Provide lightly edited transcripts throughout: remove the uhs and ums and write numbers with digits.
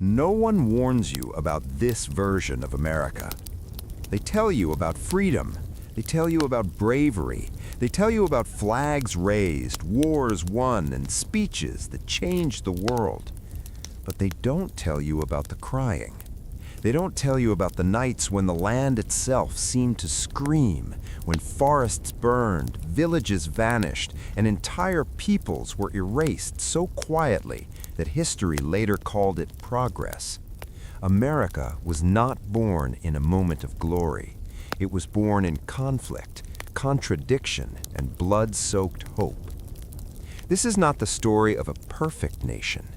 No one warns you about this version of America. They tell you about freedom. They tell you about bravery. They tell you about flags raised, wars won, and speeches that changed the world. But they don't tell you about the crying. They don't tell you about the nights when the land itself seemed to scream, when forests burned, villages vanished, and entire peoples were erased so quietly that history later called it progress. America was not born in a moment of glory. It was born in conflict, contradiction, and blood-soaked hope. This is not the story of a perfect nation.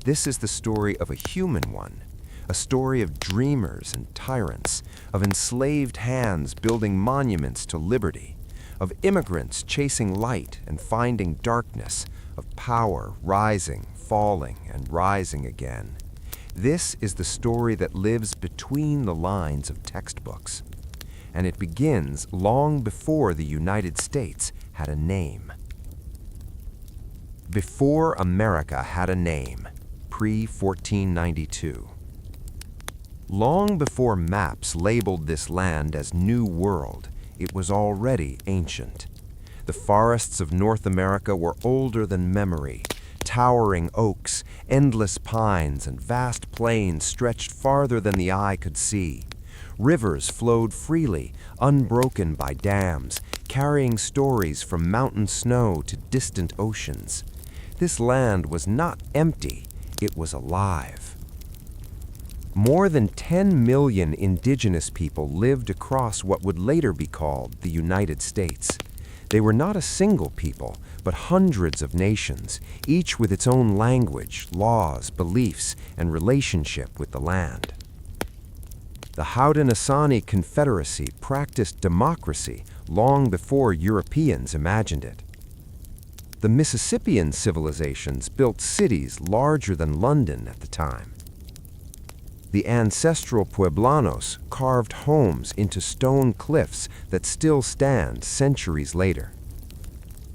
This is the story of a human one. A story of dreamers and tyrants, of enslaved hands building monuments to liberty, of immigrants chasing light and finding darkness, of power rising, falling, and rising again. This is the story that lives between the lines of textbooks. And it begins long before the United States had a name. Before America had a name, pre-1492. Long before maps labeled this land as New World, it was already ancient. The forests of North America were older than memory. Towering oaks, endless pines, and vast plains stretched farther than the eye could see. Rivers flowed freely, unbroken by dams, carrying stories from mountain snow to distant oceans. This land was not empty, it was alive. More than 10 million indigenous people lived across what would later be called the United States. They were not a single people, but hundreds of nations, each with its own language, laws, beliefs, and relationship with the land. The Haudenosaunee Confederacy practiced democracy long before Europeans imagined it. The Mississippian civilizations built cities larger than London at the time. The ancestral Pueblanos carved homes into stone cliffs that still stand centuries later.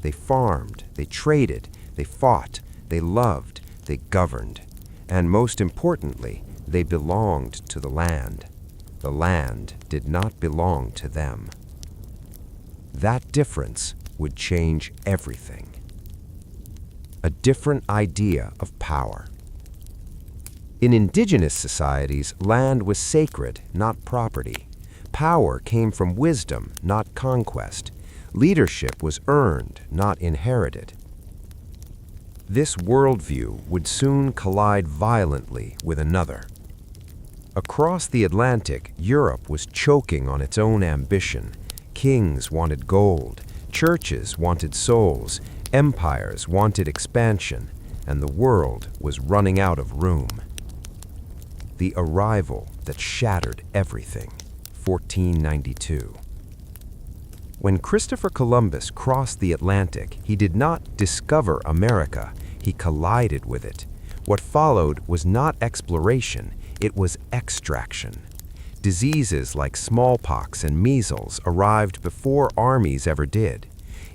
They farmed, they traded, they fought, they loved, they governed, and most importantly, they belonged to the land. The land did not belong to them. That difference would change everything. A different idea of power. In indigenous societies, land was sacred, not property. Power came from wisdom, not conquest. Leadership was earned, not inherited. This worldview would soon collide violently with another. Across the Atlantic, Europe was choking on its own ambition. Kings wanted gold, churches wanted souls, empires wanted expansion, and the world was running out of room. The arrival that shattered everything, 1492. When Christopher Columbus crossed the Atlantic, he did not discover America, he collided with it. What followed was not exploration, it was extraction. Diseases like smallpox and measles arrived before armies ever did.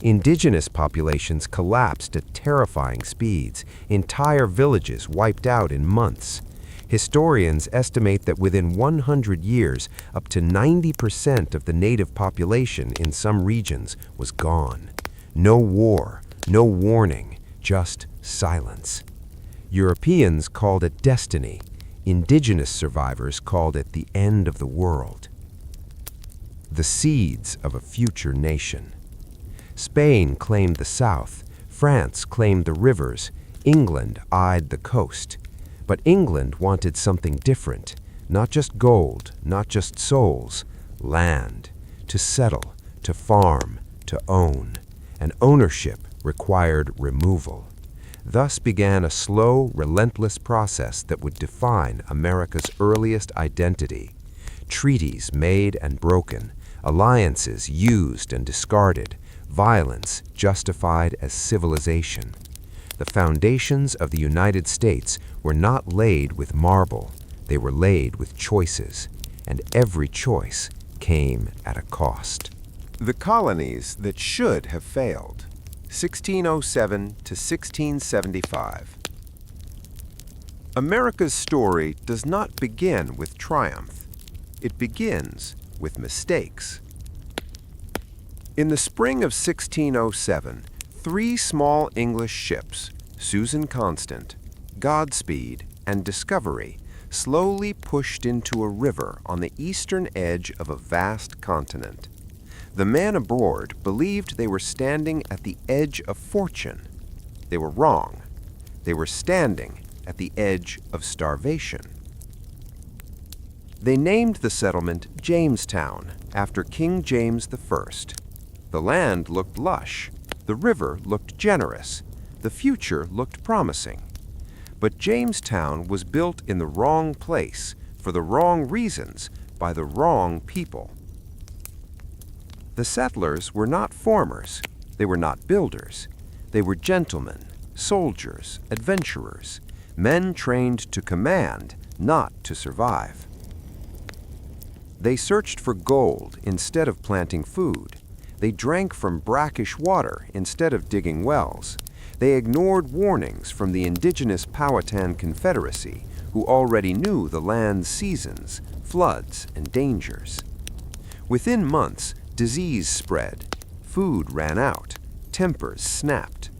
Indigenous populations collapsed at terrifying speeds, entire villages wiped out in months. Historians estimate that within 100 years, up to 90% of the native population in some regions was gone. No war, no warning, just silence. Europeans called it destiny. Indigenous survivors called it the end of the world. The seeds of a future nation. Spain claimed the south, France claimed the rivers, England eyed the coast. But England wanted something different, not just gold, not just souls, land, to settle, to farm, to own, and ownership required removal. Thus began a slow, relentless process that would define America's earliest identity. Treaties made and broken, alliances used and discarded, violence justified as civilization. The foundations of the United States were not laid with marble, they were laid with choices, and every choice came at a cost. The colonies that should have failed, 1607 to 1675. America's story does not begin with triumph. It begins with mistakes. In the spring of 1607, three small English ships, Susan Constant, Godspeed, and Discovery, slowly pushed into a river on the eastern edge of a vast continent. The men aboard believed they were standing at the edge of fortune. They were wrong. They were standing at the edge of starvation. They named the settlement Jamestown after King James I. The land looked lush. The river looked generous. The future looked promising. But Jamestown was built in the wrong place, for the wrong reasons, by the wrong people. The settlers were not farmers. They were not builders. They were gentlemen, soldiers, adventurers, men trained to command, not to survive. They searched for gold instead of planting food. They drank from brackish water instead of digging wells. They ignored warnings from the Indigenous Powhatan Confederacy, who already knew the land's seasons, floods, and dangers. Within months, disease spread, food ran out, tempers snapped.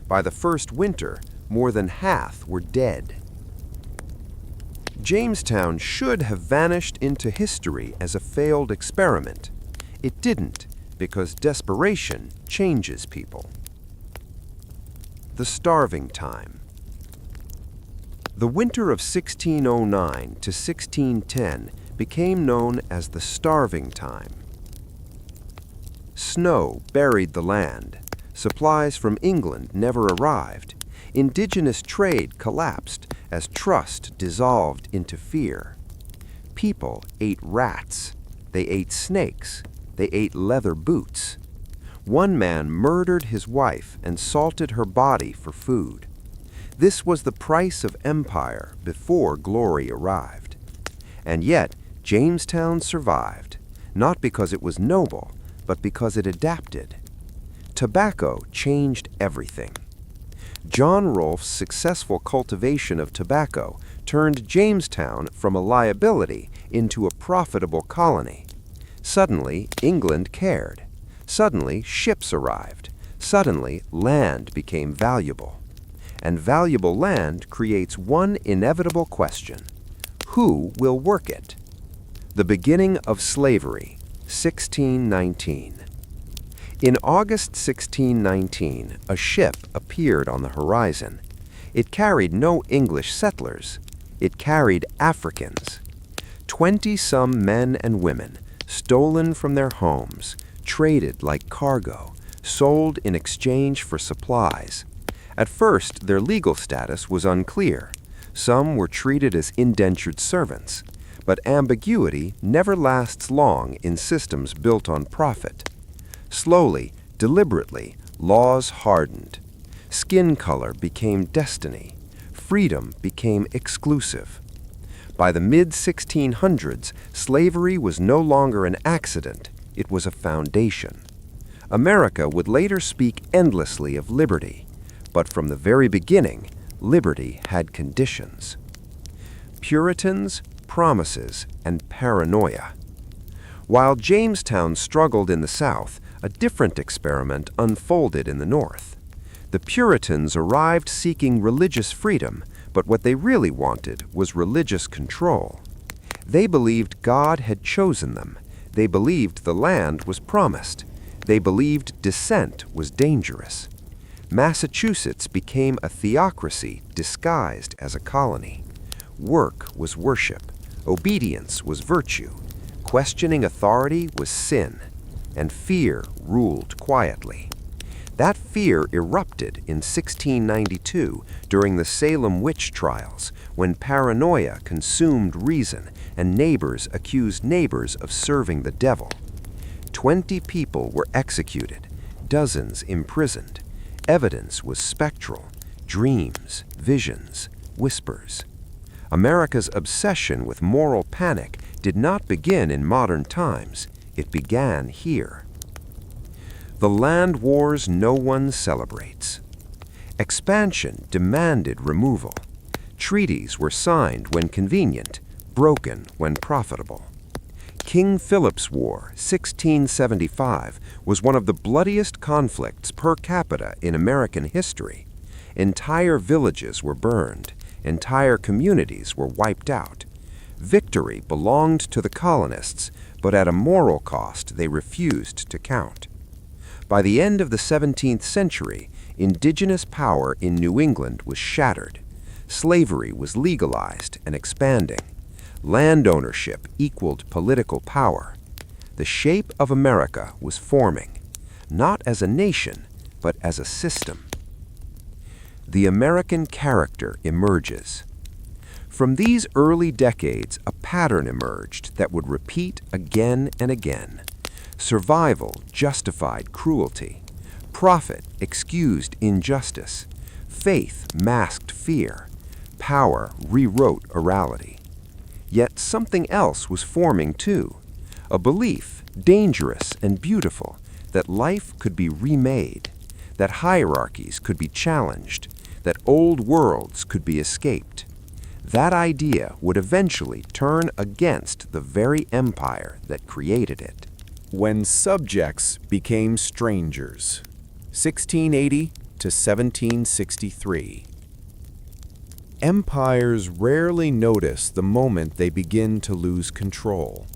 By the first winter, more than half were dead. Jamestown should have vanished into history as a failed experiment. It didn't, because desperation changes people. The starving time. The winter of 1609 to 1610 became known as the starving time. Snow buried the land. Supplies from England never arrived. Indigenous trade collapsed as trust dissolved into fear. People ate rats. They ate snakes. They ate leather boots. One man murdered his wife and salted her body for food. This was the price of empire before glory arrived. And yet, Jamestown survived, not because it was noble, but because it adapted. Tobacco changed everything. John Rolfe's successful cultivation of tobacco turned Jamestown from a liability into a profitable colony. Suddenly, England cared. Suddenly, ships arrived. Suddenly, land became valuable. And valuable land creates one inevitable question: who will work it? The beginning of slavery, 1619. In August 1619, a ship appeared on the horizon. It carried no English settlers. It carried Africans. 20-some men and women, stolen from their homes, traded like cargo, sold in exchange for supplies. At first, their legal status was unclear. Some were treated as indentured servants. But ambiguity never lasts long in systems built on profit. Slowly, deliberately, laws hardened. Skin color became destiny. Freedom became exclusive. By the mid-1600s, slavery was no longer an accident. It was a foundation. America would later speak endlessly of liberty, but from the very beginning, liberty had conditions. Puritans, promises, and paranoia. While Jamestown struggled in the South, a different experiment unfolded in the North. The Puritans arrived seeking religious freedom, but what they really wanted was religious control. They believed God had chosen them. They believed the land was promised. They believed dissent was dangerous. Massachusetts became a theocracy disguised as a colony. Work was worship. Obedience was virtue. Questioning authority was sin. And fear ruled quietly. That fear erupted in 1692 during the Salem witch trials, when paranoia consumed reason and neighbors accused neighbors of serving the devil. 20 people were executed, dozens imprisoned. Evidence was spectral, dreams, visions, whispers. America's obsession with moral panic did not begin in modern times. It began here. The land wars no one celebrates. Expansion demanded removal. Treaties were signed when convenient, broken when profitable. King Philip's War, 1675, was one of the bloodiest conflicts per capita in American history. Entire villages were burned. Entire communities were wiped out. Victory belonged to the colonists, but at a moral cost they refused to count. By the end of the 17th century, indigenous power in New England was shattered. Slavery was legalized and expanding. Land ownership equaled political power. The shape of America was forming, not as a nation, but as a system. The American character emerges. From these early decades, a pattern emerged that would repeat again and again. Survival justified cruelty. Profit excused injustice. Faith masked fear. Power rewrote morality. Yet something else was forming too. A belief, dangerous and beautiful, that life could be remade, that hierarchies could be challenged, that old worlds could be escaped. That idea would eventually turn against the very empire that created it. When subjects became strangers, 1680 to 1763. Empires rarely notice the moment they begin to lose control.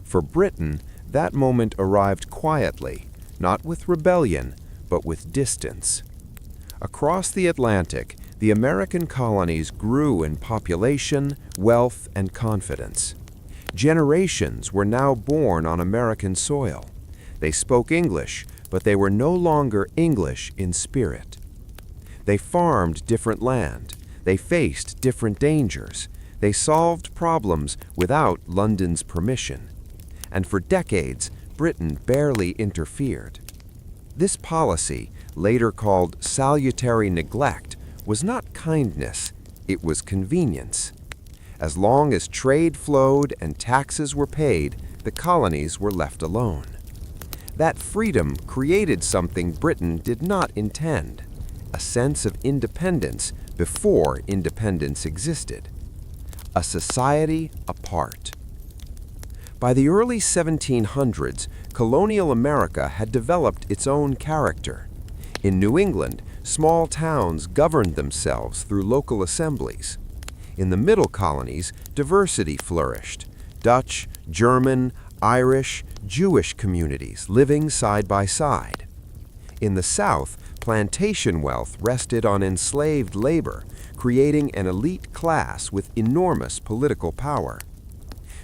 For Britain, that moment arrived quietly, not with rebellion, but with distance. Across the Atlantic, the American colonies grew in population, wealth, and confidence. Generations were now born on American soil. They spoke English, but they were no longer English in spirit. They farmed different land. They faced different dangers. They solved problems without London's permission. And for decades, Britain barely interfered. This policy, later called salutary neglect, was not kindness, it was convenience. As long as trade flowed and taxes were paid, the colonies were left alone. That freedom created something Britain did not intend, a sense of independence before independence existed, a society apart. By the early 1700s, colonial America had developed its own character. In New England, small towns governed themselves through local assemblies. In the middle colonies, diversity flourished. Dutch, German, Irish, Jewish communities living side by side. In the South, plantation wealth rested on enslaved labor, creating an elite class with enormous political power.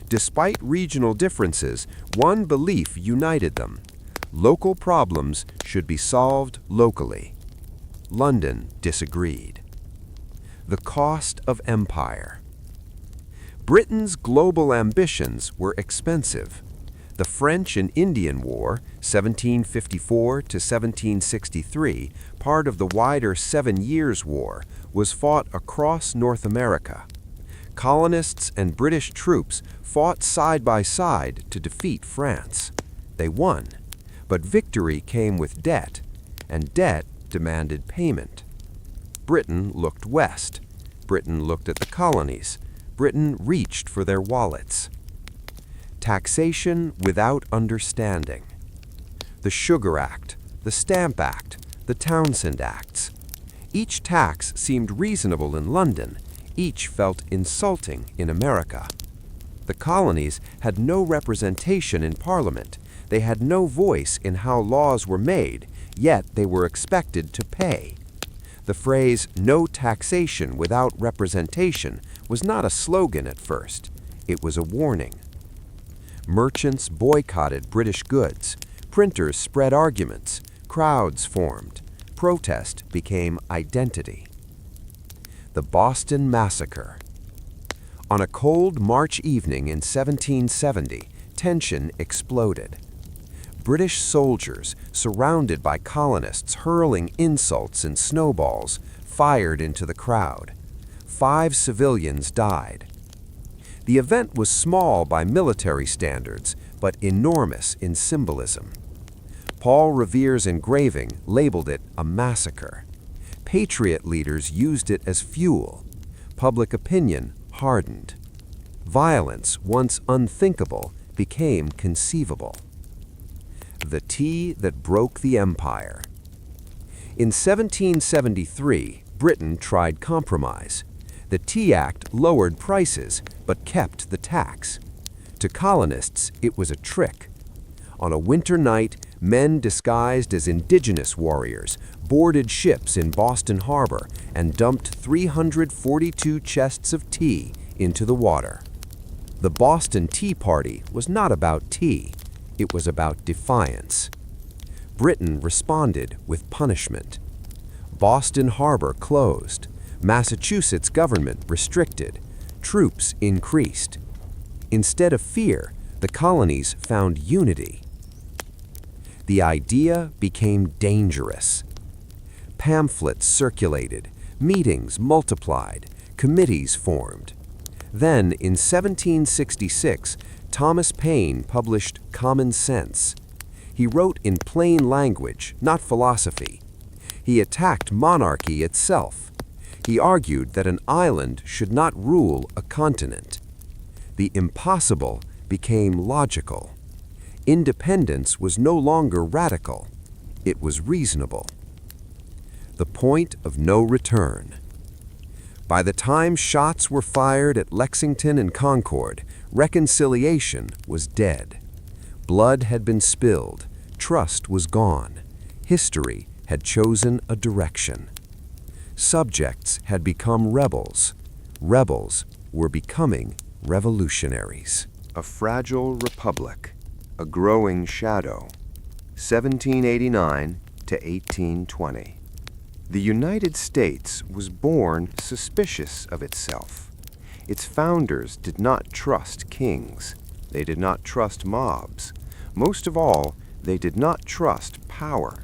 Despite regional differences, one belief united them: local problems should be solved locally. London disagreed. The cost of empire. Britain's global ambitions were expensive. The French and Indian War, 1754 to 1763, part of the wider 7 Years' War, was fought across North America. Colonists and British troops fought side by side to defeat France. They won, but victory came with debt, and debt demanded payment. Britain looked west. Britain looked at the colonies. Britain reached for their wallets. Taxation without understanding. The Sugar Act, the Stamp Act, the Townshend Acts. Each tax seemed reasonable in London. Each felt insulting in America. The colonies had no representation in Parliament. They had no voice in how laws were made, yet they were expected to pay. The phrase, "no taxation without representation," was not a slogan at first. It was a warning. Merchants boycotted British goods. Printers spread arguments. Crowds formed. Protest became identity. The Boston Massacre. On a cold March evening in 1770, tension exploded. British soldiers, surrounded by colonists hurling insults and snowballs, fired into the crowd. 5 civilians died. The event was small by military standards, but enormous in symbolism. Paul Revere's engraving labeled it a massacre. Patriot leaders used it as fuel. public opinion hardened. Violence, once unthinkable, became conceivable. The tea that broke the empire. In 1773, Britain tried compromise. The Tea Act lowered prices, but kept the tax. To colonists, it was a trick. On a winter night, men disguised as indigenous warriors boarded ships in Boston Harbor and dumped 342 chests of tea into the water. The Boston Tea Party was not about tea, it was about defiance. Britain responded with punishment. Boston Harbor closed, Massachusetts government restricted, troops increased. Instead of fear, the colonies found unity. The idea became dangerous. Pamphlets circulated, meetings multiplied, committees formed. Then, in 1766, Thomas Paine published Common Sense. He wrote in plain language, not philosophy. He attacked monarchy itself. He argued that an island should not rule a continent. The impossible became logical. Independence was no longer radical. It was reasonable. The point of no return. By the time shots were fired at Lexington and Concord, reconciliation was dead. Blood had been spilled, trust was gone, history had chosen a direction. Subjects had become rebels. Rebels were becoming revolutionaries. A fragile republic, a growing shadow, 1789 to 1820. The United States was born suspicious of itself. Its founders did not trust kings. They did not trust mobs. Most of all, they did not trust power.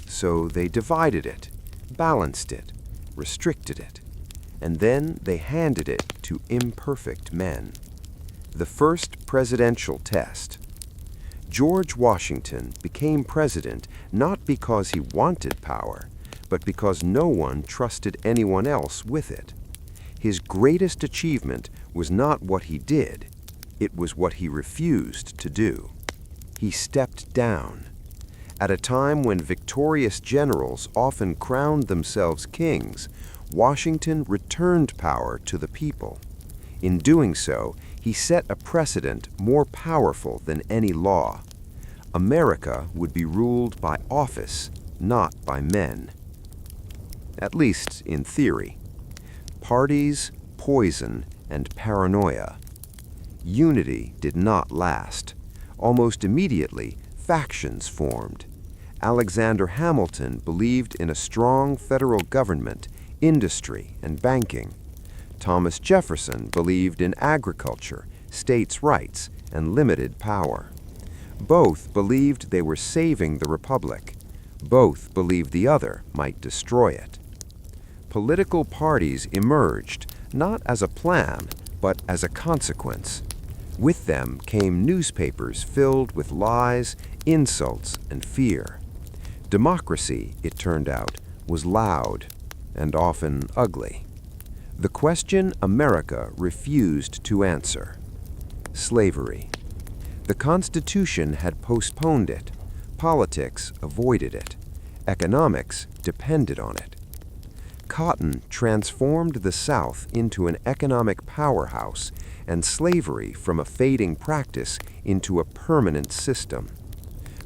So they divided it, balanced it, restricted it, and then they handed it to imperfect men. The first presidential test. George Washington became president not because he wanted power, but because no one trusted anyone else with it. His greatest achievement was not what he did, it was what he refused to do. He stepped down. At a time when victorious generals often crowned themselves kings, Washington returned power to the people. In doing so, he set a precedent more powerful than any law. America would be ruled by office, not by men. At least in theory. Parties, poison, and paranoia. Unity did not last. Almost immediately, factions formed. Alexander Hamilton believed in a strong federal government, industry, and banking. Thomas Jefferson believed in agriculture, states' rights, and limited power. Both believed they were saving the republic. Both believed the other might destroy it. Political parties emerged, not as a plan, but as a consequence. With them came newspapers filled with lies, insults, and fear. Democracy, it turned out, was loud and often ugly. The question America refused to answer. Slavery. The Constitution had postponed it. Politics avoided it. Economics depended on it. Cotton transformed the South into an economic powerhouse and slavery from a fading practice into a permanent system.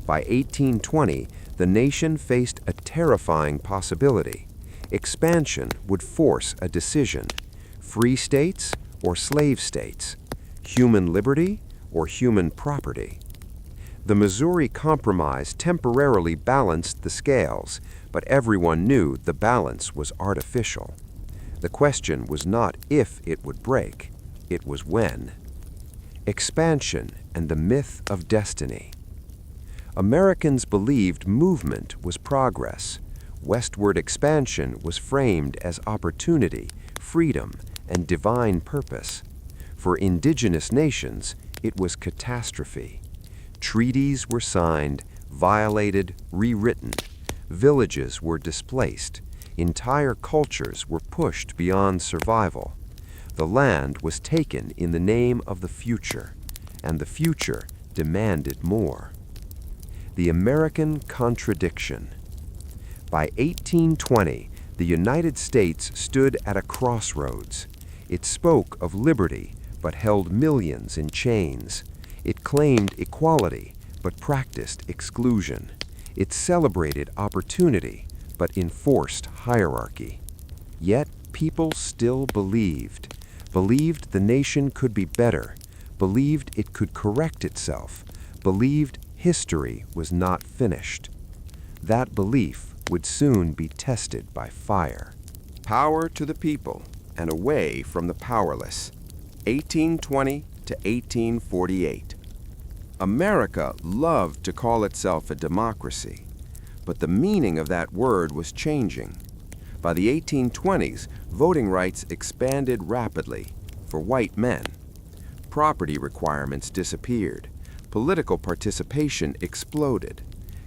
By 1820, the nation faced a terrifying possibility. Expansion would force a decision: free states or slave states, human liberty or human property. The Missouri Compromise temporarily balanced the scales, but everyone knew the balance was artificial. The question was not if it would break, it was when. Expansion and the myth of destiny. Americans believed movement was progress. Westward expansion was framed as opportunity, freedom, and divine purpose. For indigenous nations, it was catastrophe. Treaties were signed, violated, rewritten. Villages were displaced. Entire cultures were pushed beyond survival. The land was taken in the name of the future, and the future demanded more. The American contradiction. By 1820, the United States stood at a crossroads. It spoke of liberty, but held millions in chains. It claimed equality, but practiced exclusion. It celebrated opportunity, but enforced hierarchy. Yet people still believed the nation could be better, believed it could correct itself, believed history was not finished. That belief would soon be tested by fire. Power to the people and away from the powerless. 1820 to 1848. America loved to call itself a democracy, but the meaning of that word was changing. By the 1820s, voting rights expanded rapidly for white men. Property requirements disappeared. Political participation exploded.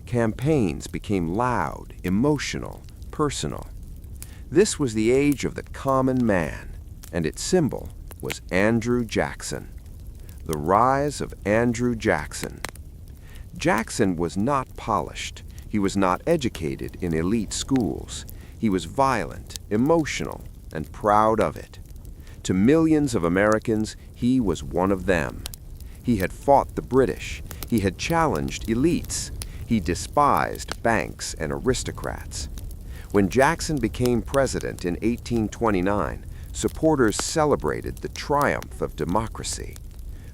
Campaigns became loud, emotional, personal. This was the age of the common man, and its symbol was Andrew Jackson. The rise of Andrew Jackson. Jackson was not polished. He was not educated in elite schools. He was violent, emotional, and proud of it. To millions of Americans, he was one of them. He had fought the British. He had challenged elites. He despised banks and aristocrats. When Jackson became president in 1829, supporters celebrated the triumph of democracy.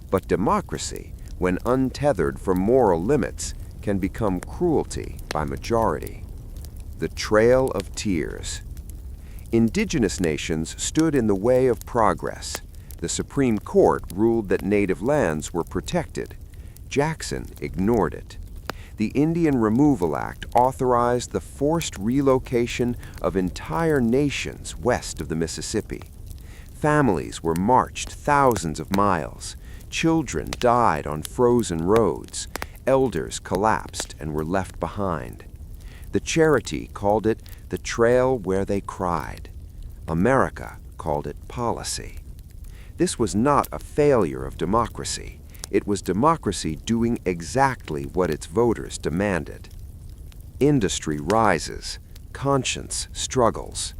But democracy, when untethered from moral limits, can become cruelty by majority. The Trail of Tears. Indigenous nations stood in the way of progress. The Supreme Court ruled that native lands were protected. Jackson ignored it. The Indian Removal Act authorized the forced relocation of entire nations west of the Mississippi. Families were marched thousands of miles. Children died on frozen roads. Elders collapsed and were left behind. The Charity called it the trail where they cried. America called it policy. This was not a failure of democracy. It was democracy doing exactly what its voters demanded. Industry rises. Conscience struggles.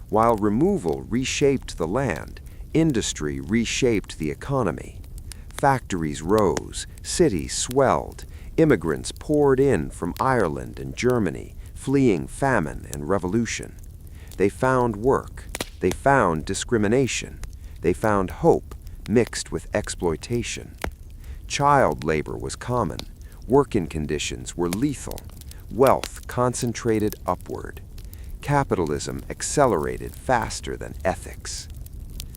While removal reshaped the land, industry reshaped the economy. Factories rose, cities swelled, immigrants poured in from Ireland and Germany, fleeing famine and revolution. They found work. They found discrimination. They found hope mixed with exploitation. Child labor was common. Working conditions were lethal. Wealth concentrated upward. Capitalism accelerated faster than ethics.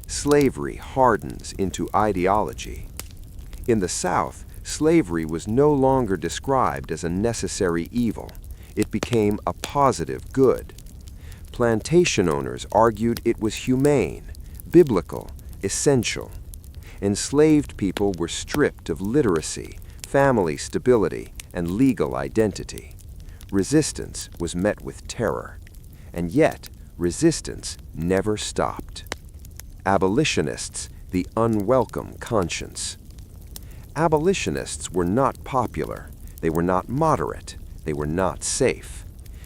Slavery hardens into ideology. In the South, slavery was no longer described as a necessary evil. It became a positive good. Plantation owners argued it was humane, biblical, essential. Enslaved people were stripped of literacy, family stability, and legal identity. Resistance was met with terror. And yet, resistance never stopped. Abolitionists, the unwelcome conscience. Abolitionists were not popular. They were not moderate. They were not safe.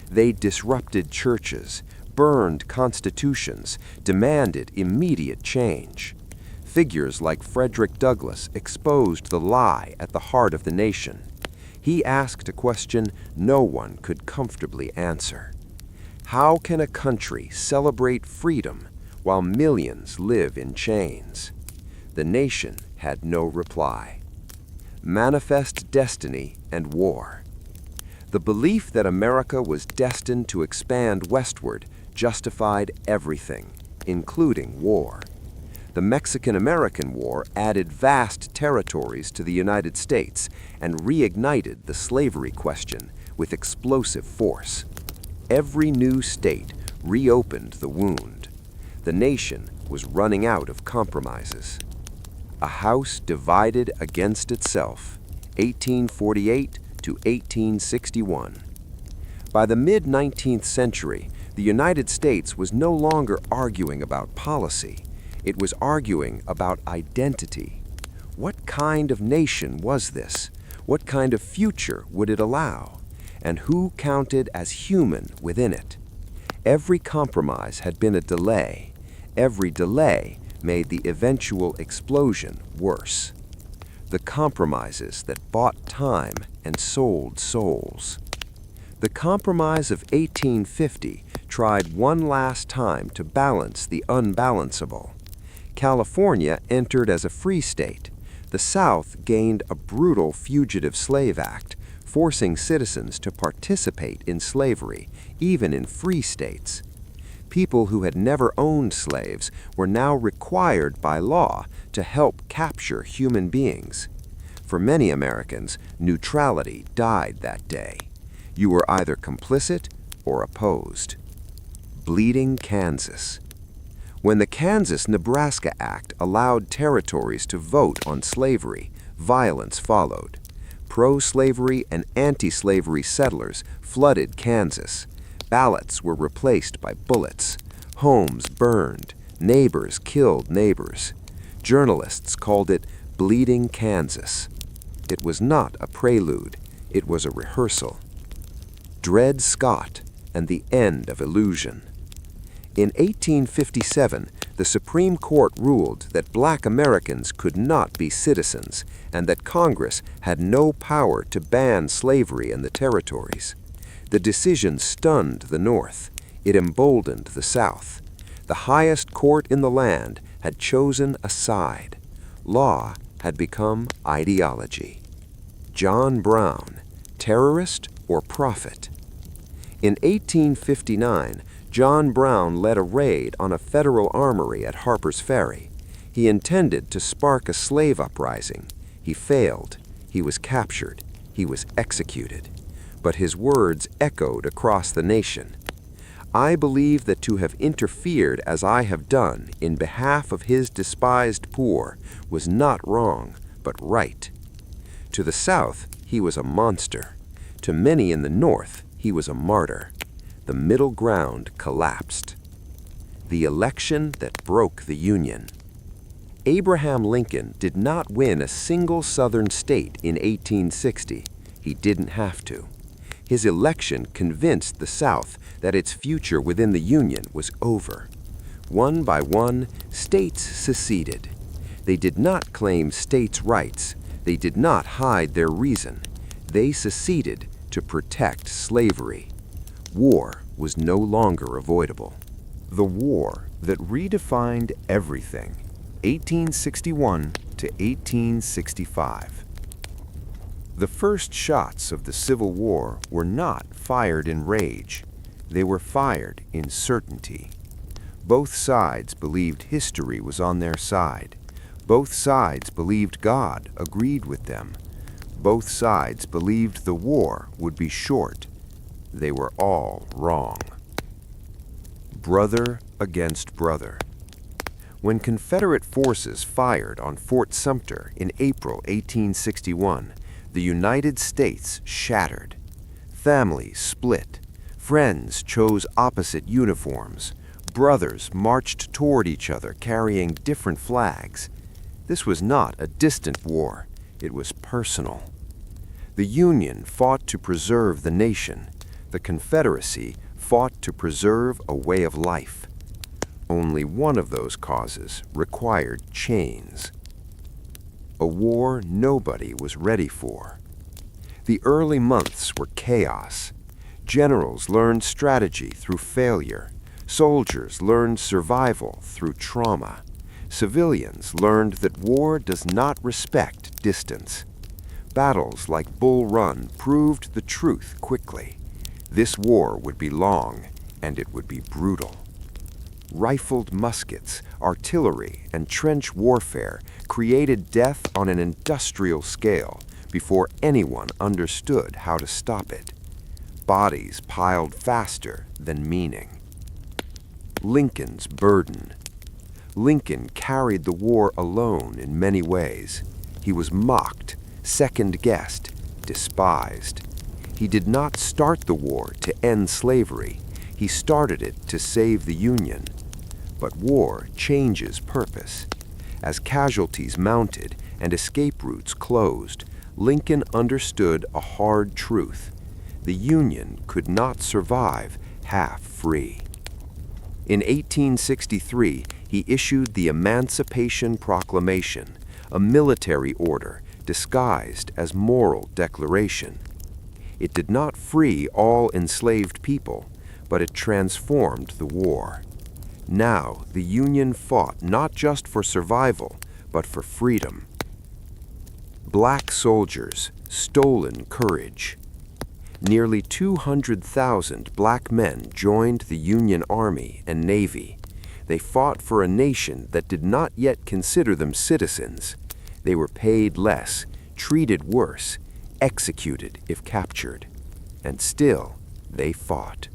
They disrupted churches, burned constitutions, demanded immediate change. Figures like Frederick Douglass exposed the lie at the heart of the nation. He asked a question no one could comfortably answer. How can a country celebrate freedom while millions live in chains? The nation had no reply. Manifest destiny and war. The belief that America was destined to expand westward justified everything, including war. The Mexican-American War added vast territories to the United States and reignited the slavery question with explosive force. Every new state reopened the wound. The nation was running out of compromises. A house divided against itself, 1848 to 1861. By the mid-19th century, the United States was no longer arguing about policy. It was arguing about identity. What kind of nation was this? What kind of future would it allow? And who counted as human within it? Every compromise had been a delay. Every delay made the eventual explosion worse. The compromises that bought time and sold souls. The Compromise of 1850 tried one last time to balance the unbalanceable. California entered as a free state. The South gained a brutal Fugitive Slave Act, forcing citizens to participate in slavery, even in free states. People who had never owned slaves were now required by law to help capture human beings. For many Americans, neutrality died that day. You were either complicit or opposed. Bleeding Kansas. When the Kansas-Nebraska Act allowed territories to vote on slavery, violence followed. Pro-slavery and anti-slavery settlers flooded Kansas. Ballots were replaced by bullets. Homes burned. Neighbors killed neighbors. Journalists called it Bleeding Kansas. It was not a prelude. It was a rehearsal. Dred Scott and the End of Illusion. In 1857, the Supreme Court ruled that black Americans could not be citizens and that Congress had no power to ban slavery in the territories. The decision stunned the North. It emboldened the South. The highest court in the land had chosen a side. Law had become ideology. John Brown, terrorist or prophet? In 1859, John Brown led a raid on a federal armory at Harper's Ferry. He intended to spark a slave uprising. He failed. He was captured. He was executed. But his words echoed across the nation. I believe that to have interfered as I have done in behalf of his despised poor was not wrong, but right. To the South, he was a monster. To many in the North, he was a martyr. The middle ground collapsed. The election that broke the Union. Abraham Lincoln did not win a single Southern state in 1860. He didn't have to. His election convinced the South that its future within the Union was over. One by one, states seceded. They did not claim states' rights. They did not hide their reason. They seceded to protect slavery. War was no longer avoidable. The war that redefined everything, 1861 to 1865. The first shots of the Civil War were not fired in rage. They were fired in certainty. Both sides believed history was on their side. Both sides believed God agreed with them. Both sides believed the war would be short. They were all wrong. Brother against brother. When Confederate forces fired on Fort Sumter in April 1861, the United States shattered. Families split. Friends chose opposite uniforms. Brothers marched toward each other carrying different flags. This was not a distant war. It was personal. The Union fought to preserve the nation. The Confederacy fought to preserve a way of life. Only one of those causes required chains. A war nobody was ready for. The early months were chaos. Generals learned strategy through failure. Soldiers learned survival through trauma. Civilians learned that war does not respect distance. Battles like Bull Run proved the truth quickly. This war would be long, and it would be brutal. Rifled muskets, artillery, and trench warfare created death on an industrial scale before anyone understood how to stop it. Bodies piled faster than meaning. Lincoln's burden. Lincoln carried the war alone in many ways. He was mocked, second-guessed, despised. He did not start the war to end slavery. He started it to save the Union. But war changes purpose. As casualties mounted and escape routes closed, Lincoln understood a hard truth. The Union could not survive half free. In 1863, he issued the Emancipation Proclamation, a military order disguised as moral declaration. It did not free all enslaved people, but it transformed the war. Now, the Union fought not just for survival, but for freedom. Black soldiers, stolen courage. Nearly 200,000 black men joined the Union Army and Navy. They fought for a nation that did not yet consider them citizens. They were paid less, treated worse, executed if captured. And still, they fought.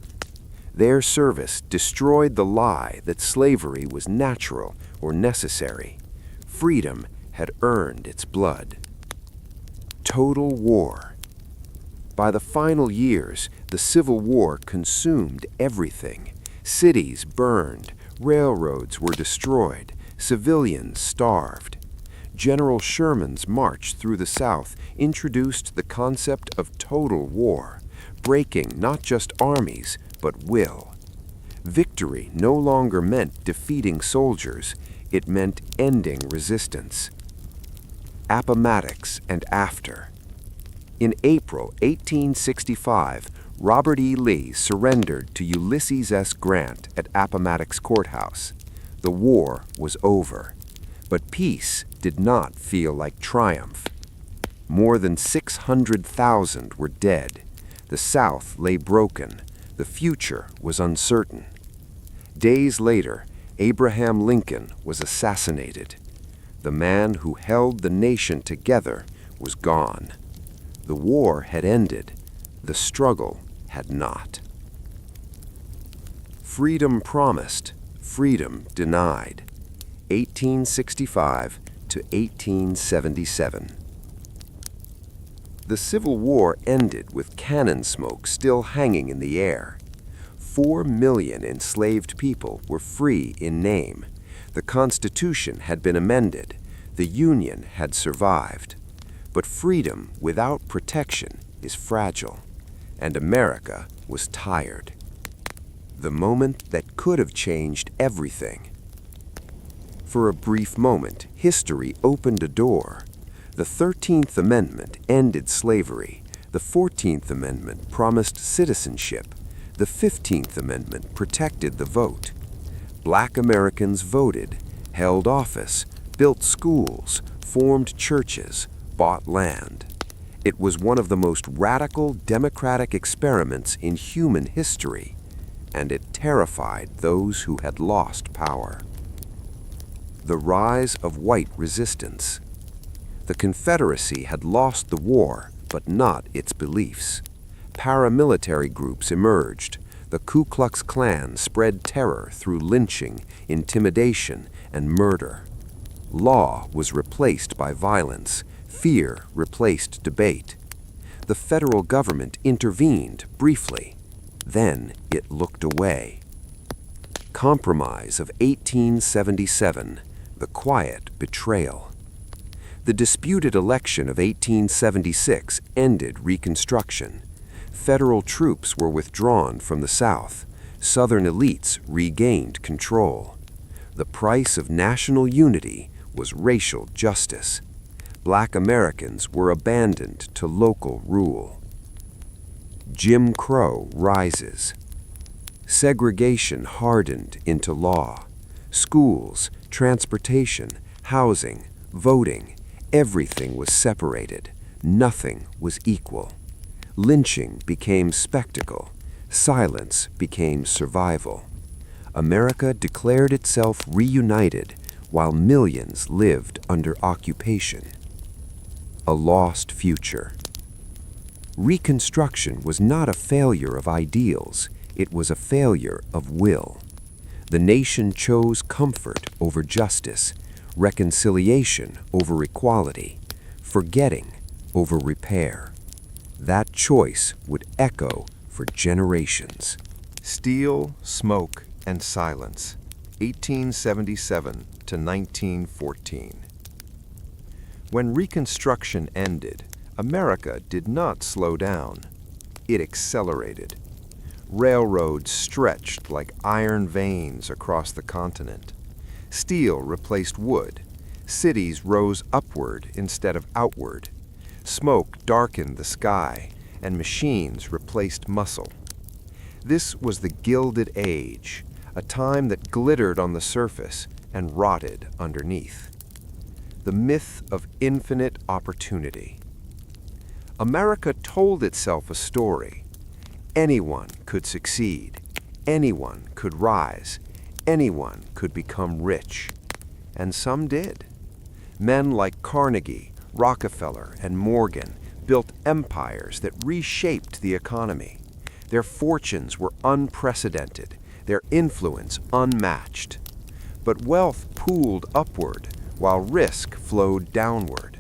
Their service destroyed the lie that slavery was natural or necessary. Freedom had earned its blood. Total war. By the final years, the Civil War consumed everything. Cities burned, railroads were destroyed, civilians starved. General Sherman's march through the South introduced the concept of total war, breaking not just armies, but will. Victory no longer meant defeating soldiers, it meant ending resistance. Appomattox and after. In April 1865, Robert E. Lee surrendered to Ulysses S. Grant at Appomattox Courthouse. The war was over, but peace did not feel like triumph. More than 600,000 were dead. The South lay broken. The future was uncertain. Days later, Abraham Lincoln was assassinated. The man who held the nation together was gone. The war had ended. The struggle had not. Freedom promised, freedom denied. 1865 to 1877. The Civil War ended with cannon smoke still hanging in the air. 4 million enslaved people were free in name. The Constitution had been amended. The Union had survived. But freedom without protection is fragile, and America was tired. The moment that could have changed everything. For a brief moment, history opened a door. The 13th Amendment ended slavery. The 14th Amendment promised citizenship. The 15th Amendment protected the vote. Black Americans voted, held office, built schools, formed churches, bought land. It was one of the most radical democratic experiments in human history, and it terrified those who had lost power. The rise of white resistance. The Confederacy had lost the war, but not its beliefs. Paramilitary groups emerged. The Ku Klux Klan spread terror through lynching, intimidation, and murder. Law was replaced by violence. Fear replaced debate. The federal government intervened briefly. Then it looked away. Compromise of 1877, the quiet betrayal. The disputed election of 1876 ended Reconstruction. Federal troops were withdrawn from the South. Southern elites regained control. The price of national unity was racial justice. Black Americans were abandoned to local rule. Jim Crow rises. Segregation hardened into law. Schools, transportation, housing, voting, everything was separated. Nothing was equal. Lynching became spectacle. Silence became survival. America declared itself reunited while millions lived under occupation. A lost future. Reconstruction was not a failure of ideals, it was a failure of will. The nation chose comfort over justice, reconciliation over equality, forgetting over repair. That choice would echo for generations. Steel, smoke, and silence. 1877 to 1914. When Reconstruction ended, America did not slow down. It accelerated. Railroads stretched like iron veins across the continent. Steel replaced wood. Cities rose upward instead of outward. Smoke darkened the sky, and machines replaced muscle. This was the Gilded Age, a time that glittered on the surface and rotted underneath. The myth of infinite opportunity. America told itself a story. Anyone could succeed. Anyone could rise. Anyone could become rich. And some did. Men like Carnegie, Rockefeller, and Morgan built empires that reshaped the economy. Their fortunes were unprecedented, their influence unmatched. But wealth pooled upward, while risk flowed downward.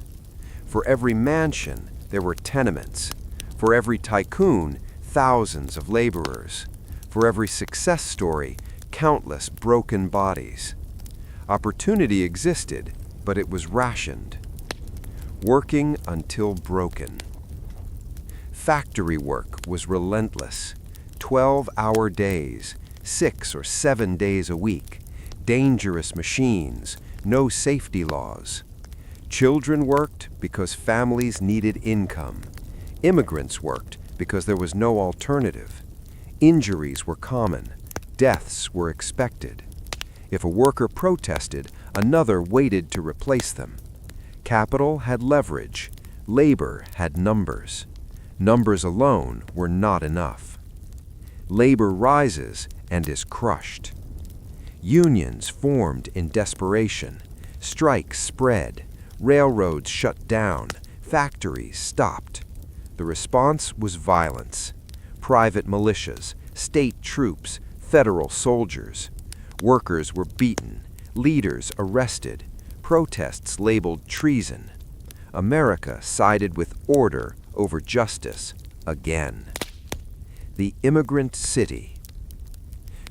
For every mansion, there were tenements. For every tycoon, thousands of laborers. For every success story, countless broken bodies. Opportunity existed, but it was rationed. Working until broken. Factory work was relentless. 12-hour days, 6 or 7 days a week. Dangerous machines, no safety laws. Children worked because families needed income. Immigrants worked because there was no alternative. Injuries were common. Deaths were expected. If a worker protested, another waited to replace them. Capital had leverage. Labor had numbers. Numbers alone were not enough. Labor rises and is crushed. Unions formed in desperation. Strikes spread. Railroads shut down. Factories stopped. The response was violence. Private militias, state troops, federal soldiers. Workers were beaten. Leaders arrested. Protests labeled treason. America sided with order over justice again. The immigrant city.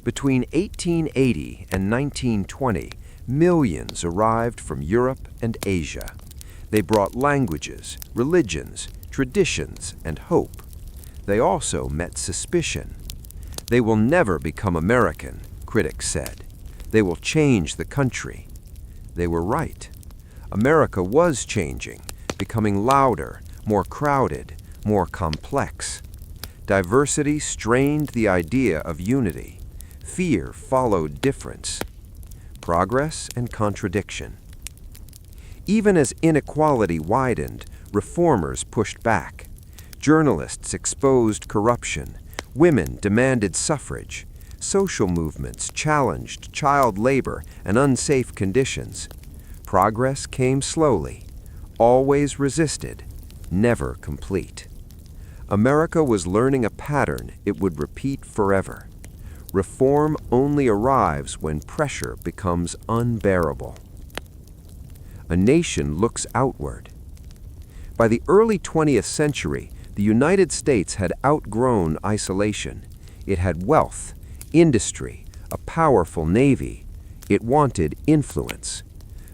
Between 1880 and 1920, millions arrived from Europe and Asia. They brought languages, religions, traditions, and hope. They also met suspicion. They will never become American, critics said. They will change the country. They were right. America was changing, becoming louder, more crowded, more complex. Diversity strained the idea of unity. Fear followed difference. Progress and contradiction. Even as inequality widened, reformers pushed back. Journalists exposed corruption. Women demanded suffrage. Social movements challenged child labor and unsafe conditions. Progress came slowly, always resisted, never complete. America was learning a pattern it would repeat forever. Reform only arrives when pressure becomes unbearable. A nation looks outward. By the early 20th century, the United States had outgrown isolation. It had wealth, industry, a powerful navy. It wanted influence.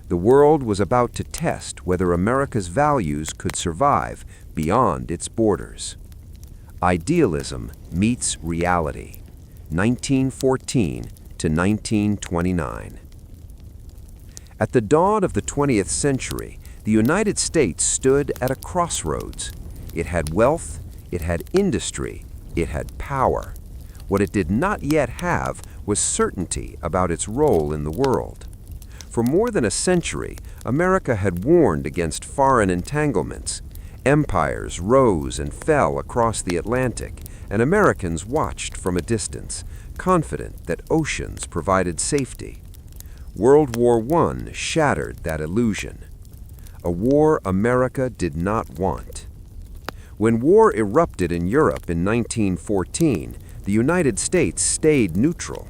The world was about to test whether America's values could survive beyond its borders. Idealism meets reality. 1914 to 1929. At the dawn of the 20th century, the United States stood at a crossroads. It had wealth, it had industry, it had power. What it did not yet have was certainty about its role in the world. For more than a century, America had warned against foreign entanglements. Empires rose and fell across the Atlantic, and Americans watched from a distance, confident that oceans provided safety. World War I shattered that illusion. A war America did not want. When war erupted in Europe in 1914, the United States stayed neutral.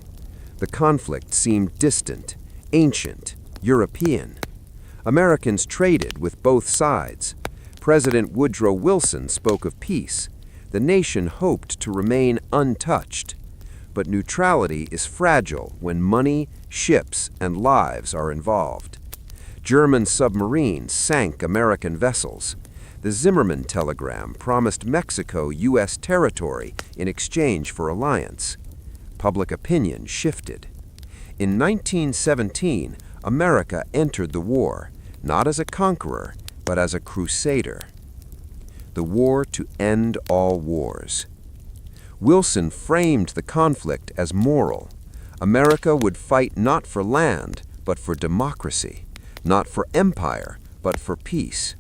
The conflict seemed distant, ancient, European. Americans traded with both sides. President Woodrow Wilson spoke of peace. The nation hoped to remain untouched. But neutrality is fragile when money, Ships and lives are involved. German submarines sank American vessels. The Zimmerman telegram promised Mexico U.S. territory in exchange for alliance. Public opinion shifted. In 1917, America entered the war, not as a conqueror, but as a crusader. The war to end all wars. Wilson framed the conflict as moral. America would fight not for land, but for democracy, not for empire, but for peace.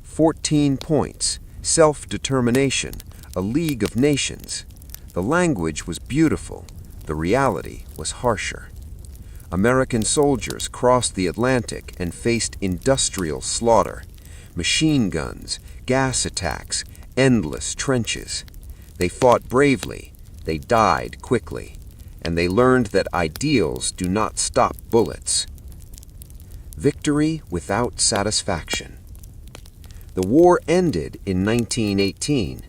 14 points, self-determination, a league of nations. The language was beautiful, the reality was harsher. American soldiers crossed the Atlantic and faced industrial slaughter, machine guns, gas attacks, endless trenches. They fought bravely, they died quickly, and they learned that ideals do not stop bullets. Victory without satisfaction. The war ended in 1918.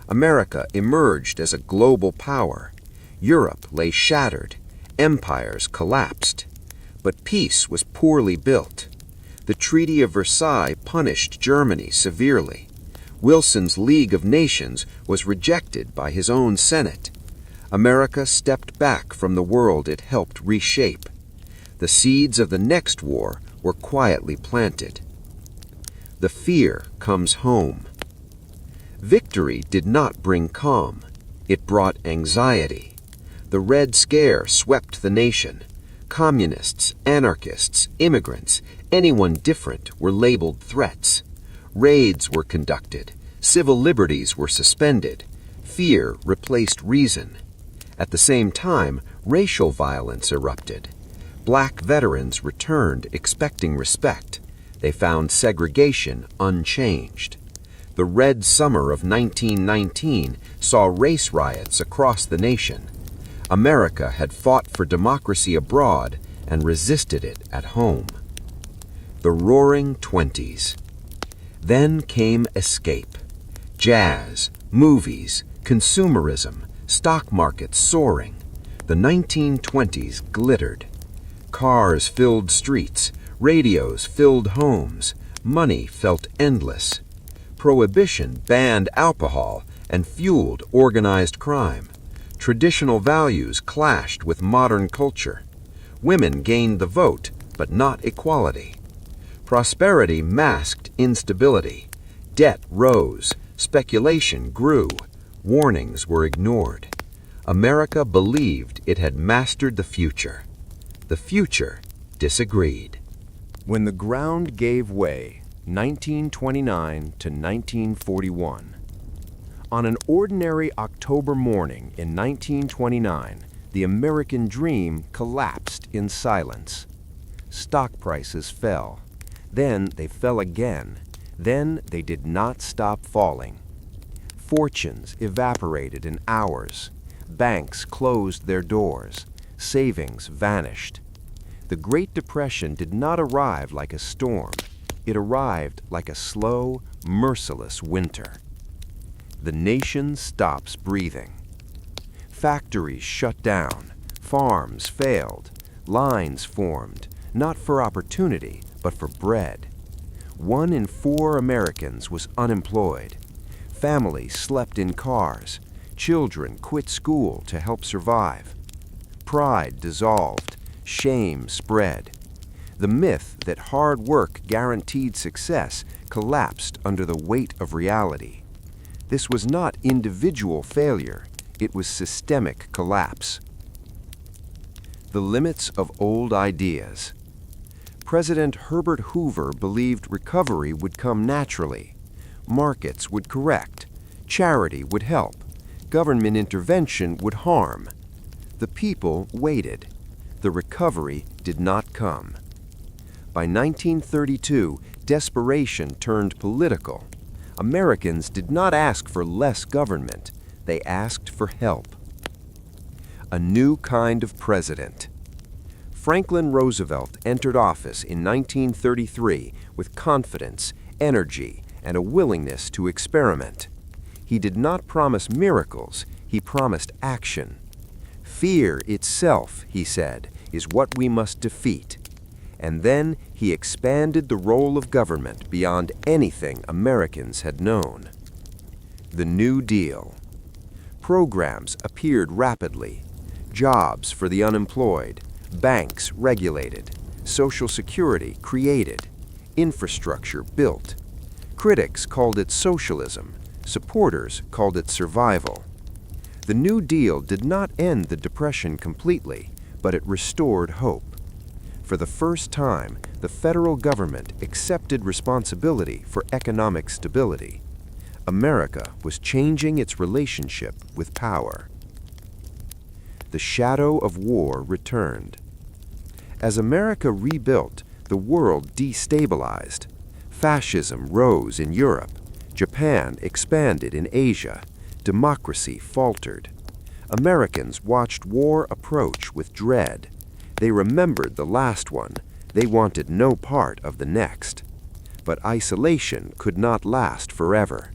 America emerged as a global power. Europe lay shattered. Empires collapsed. But peace was poorly built. The Treaty of Versailles punished Germany severely. Wilson's League of Nations was rejected by his own Senate. America stepped back from the world it helped reshape. The seeds of the next war were quietly planted. The fear comes home. Victory did not bring calm. It brought anxiety. The Red Scare swept the nation. Communists, anarchists, immigrants, anyone different were labeled threats. Raids were conducted. Civil liberties were suspended. Fear replaced reason. At the same time, racial violence erupted. Black veterans returned expecting respect. They found segregation unchanged. The Red Summer of 1919 saw race riots across the nation. America had fought for democracy abroad and resisted it at home. The Roaring Twenties. Then came escape. Jazz, movies, consumerism, stock markets soaring. The 1920s glittered. Cars filled streets, radios filled homes, money felt endless. Prohibition banned alcohol and fueled organized crime. Traditional values clashed with modern culture. Women gained the vote, but not equality. Prosperity masked instability. Debt rose. Speculation grew. Warnings were ignored. America believed it had mastered the future. The future disagreed. When the ground gave way, 1929 to 1941. On an ordinary October morning in 1929, the American dream collapsed in silence. Stock prices fell. Then they fell again. Then they did not stop falling. Fortunes evaporated in hours. Banks closed their doors. Savings vanished. The Great Depression did not arrive like a storm. It arrived like a slow, merciless winter. The nation stops breathing. Factories shut down. Farms failed. Lines formed, not for opportunity, but for bread. 1 in 4 Americans was unemployed. Families slept in cars. Children quit school to help survive. Pride dissolved. Shame spread. The myth that hard work guaranteed success collapsed under the weight of reality. This was not individual failure, it was systemic collapse. The limits of old ideas. President Herbert Hoover believed recovery would come naturally. Markets would correct. Charity would help. Government intervention would harm. The people waited. The recovery did not come. By 1932, desperation turned political. Americans did not ask for less government. They asked for help. A new kind of president. Franklin Roosevelt entered office in 1933 with confidence, energy, and a willingness to experiment. He did not promise miracles, he promised action. Fear itself, he said, is what we must defeat. And then he expanded the role of government beyond anything Americans had known. The New Deal. Programs appeared rapidly. Jobs for the unemployed, banks regulated, Social Security created, infrastructure built. Critics called it socialism, supporters called it survival. The New Deal did not end the Depression completely, but it restored hope. For the first time, the federal government accepted responsibility for economic stability. America was changing its relationship with power. The shadow of war returned. As America rebuilt, the world destabilized. Fascism rose in Europe. Japan expanded in Asia. Democracy faltered. Americans watched war approach with dread. They remembered the last one. They wanted no part of the next. But isolation could not last forever.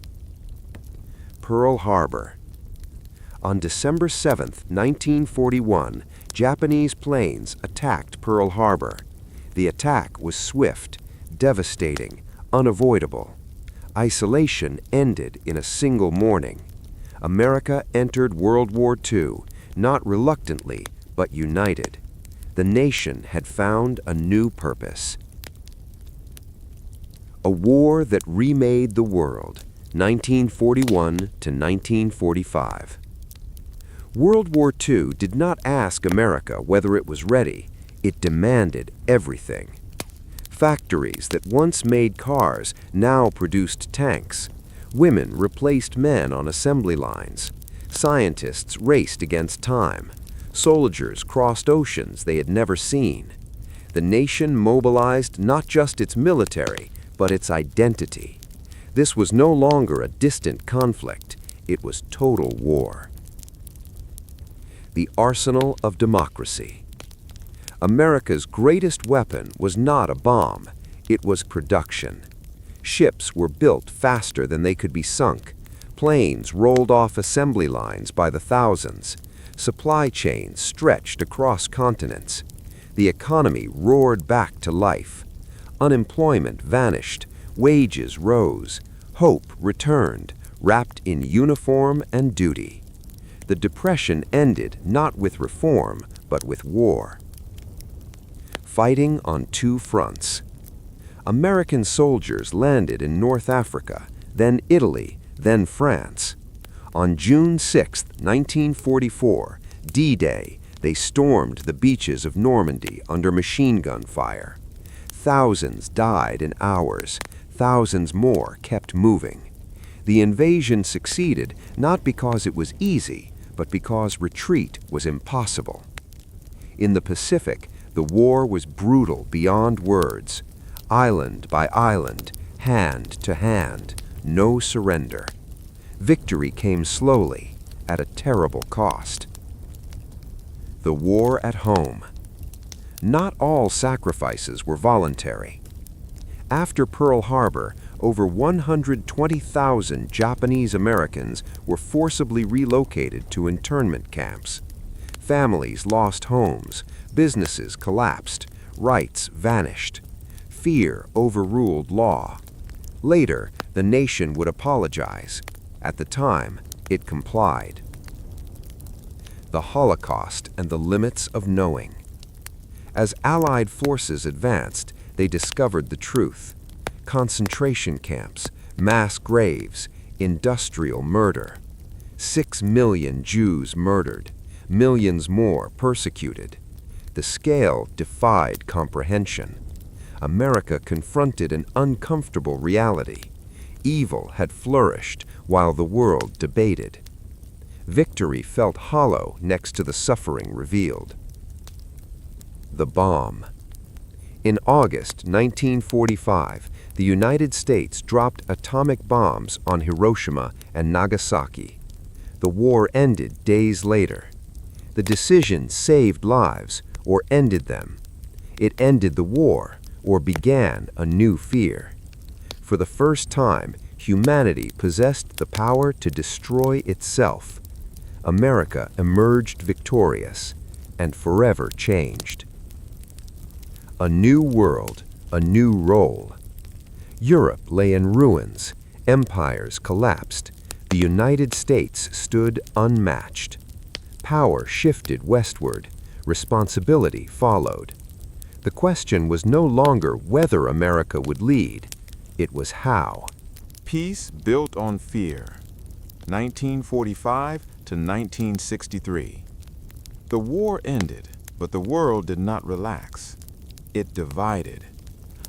Pearl Harbor. On December 7, 1941, Japanese planes attacked Pearl Harbor. The attack was swift, devastating, unavoidable. Isolation ended in a single morning. America entered World War II, not reluctantly, but united. The nation had found a new purpose. A war that remade the world, 1941 to 1945. World War II did not ask America whether it was ready. It demanded everything. Factories that once made cars now produced tanks. Women replaced men on assembly lines. Scientists raced against time. Soldiers crossed oceans they had never seen. The nation mobilized not just its military, but its identity. This was no longer a distant conflict. It was total war. The arsenal of democracy. America's greatest weapon was not a bomb. It was production. Ships were built faster than they could be sunk. Planes rolled off assembly lines by the thousands. Supply chains stretched across continents. The economy roared back to life. Unemployment vanished. Wages rose. Hope returned, wrapped in uniform and duty. The Depression ended not with reform, but with war. Fighting on two fronts. American soldiers landed in North Africa, then Italy, then France. On June 6, 1944, D-Day, they stormed the beaches of Normandy under machine gun fire. Thousands died in hours. Thousands more kept moving. The invasion succeeded not because it was easy, but because retreat was impossible. In the Pacific, the war was brutal beyond words. Island by island, hand to hand, no surrender. Victory came slowly, at a terrible cost. The war at home. Not all sacrifices were voluntary. After Pearl Harbor, over 120,000 Japanese Americans were forcibly relocated to internment camps. Families lost homes, businesses collapsed, rights vanished. Fear overruled law. Later, the nation would apologize. At the time, it complied. The Holocaust and the limits of knowing. As Allied forces advanced, they discovered the truth. Concentration camps, mass graves, industrial murder. 6 million Jews murdered, millions more persecuted. The scale defied comprehension. America confronted an uncomfortable reality. Evil had flourished while the world debated. Victory felt hollow next to the suffering revealed. The bomb. In August 1945, the United States dropped atomic bombs on Hiroshima and Nagasaki. The war ended days later. The decision saved lives or ended them. It ended the war or began a new fear. For the first time, humanity possessed the power to destroy itself. America emerged victorious. and forever changed. A new world, a new role. Europe lay in ruins, empires collapsed, the United States stood unmatched. Power shifted westward, responsibility followed. The question was no longer whether America would lead, it was how. Peace built on fear. 1945 to 1963. The war ended, but the world did not relax. It divided.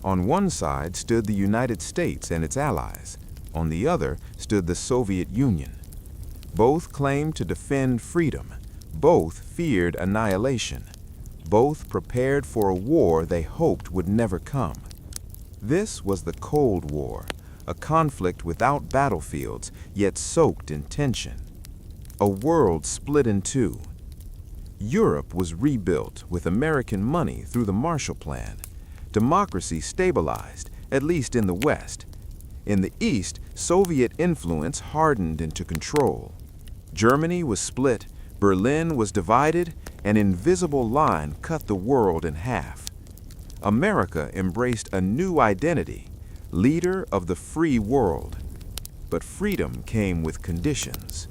On one side stood the United States and its allies. On the other stood the Soviet Union. Both claimed to defend freedom. Both feared annihilation. Both prepared for a war they hoped would never come. This was the Cold War, a conflict without battlefields, yet soaked in tension. A world split in two. Europe was rebuilt with American money through the Marshall Plan. Democracy stabilized, at least in the West. In the East, Soviet influence hardened into control. Germany was split, Berlin was divided, an invisible line cut the world in half. America embraced a new identity, leader of the free world. But freedom came with conditions.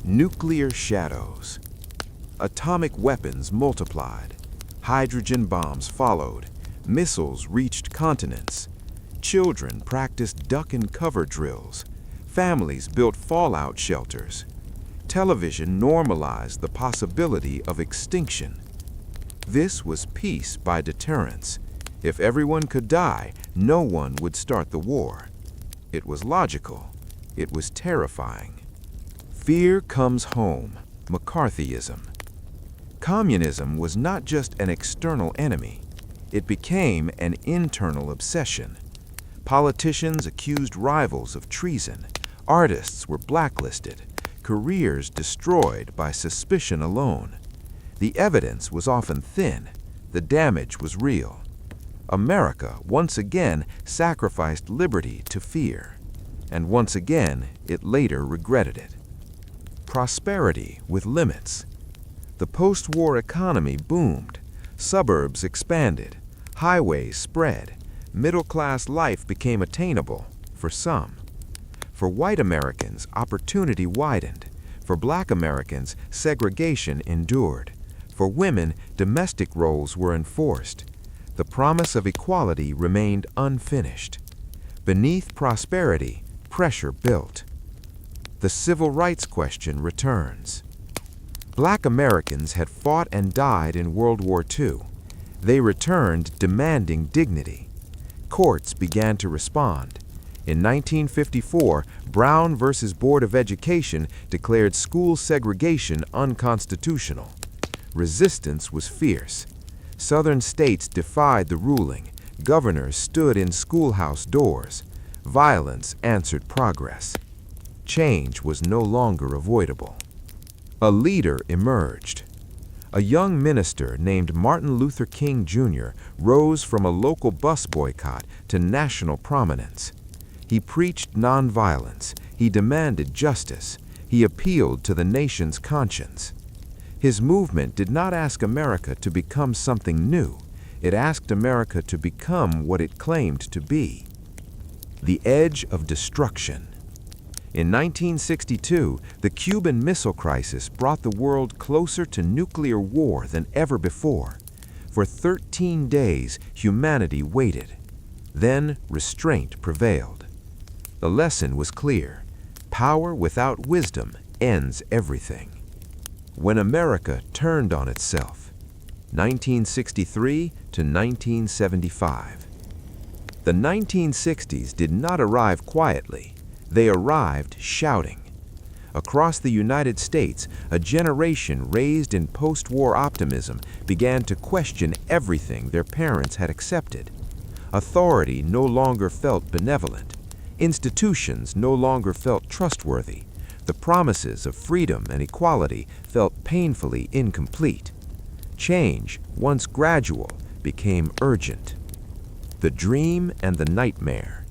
Nuclear shadows. Atomic weapons multiplied. Hydrogen bombs followed. Missiles reached continents. Children practiced duck and cover drills. Families built fallout shelters. Television normalized the possibility of extinction. This was peace by deterrence. If everyone could die, no one would start the war. It was logical. It was terrifying. Fear comes home. McCarthyism. Communism was not just an external enemy. It became an internal obsession. Politicians accused rivals of treason. Artists were blacklisted. Careers destroyed by suspicion alone. The evidence was often thin. The damage was real. America once again sacrificed liberty to fear. And once again, it later regretted it. Prosperity with limits. The post-war economy boomed. Suburbs expanded. Highways spread. Middle-class life became attainable for some. For white Americans, opportunity widened. For black Americans, segregation endured. For women, domestic roles were enforced. The promise of equality remained unfinished. Beneath prosperity, pressure built. The civil rights question returns. Black Americans had fought and died in World War II. They returned demanding dignity. Courts began to respond. In 1954, Brown versus Board of Education declared school segregation unconstitutional. Resistance was fierce. Southern states defied the ruling. Governors stood in schoolhouse doors. Violence answered progress. Change was no longer avoidable. A leader emerged. A young minister named Martin Luther King Jr. rose from a local bus boycott to national prominence. He preached nonviolence. He demanded justice. He appealed to the nation's conscience. His movement did not ask America to become something new. It asked America to become what it claimed to be. The edge of destruction. In 1962, the Cuban Missile Crisis brought the world closer to nuclear war than ever before. For 13 days, humanity waited. Then restraint prevailed. The lesson was clear. Power without wisdom ends everything. When America turned on itself, 1963 to 1975. The 1960s did not arrive quietly. They arrived shouting. Across the United States, a generation raised in post-war optimism began to question everything their parents had accepted. Authority no longer felt benevolent. Institutions no longer felt trustworthy. The promises of freedom and equality felt painfully incomplete. Change, once gradual, became urgent. The dream and the nightmare.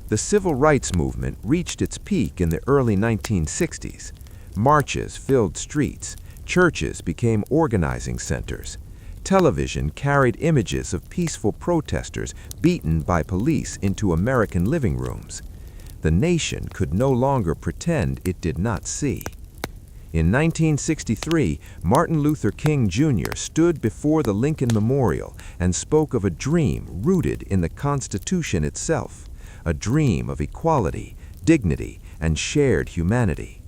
The civil rights movement reached its peak in the early 1960s. Marches filled streets. Churches became organizing centers. Television carried images of peaceful protesters beaten by police into American living rooms. The nation could no longer pretend it did not see. In 1963, Martin Luther King Jr. stood before the Lincoln Memorial and spoke of a dream rooted in the Constitution itself, a dream of equality, dignity, and shared humanity.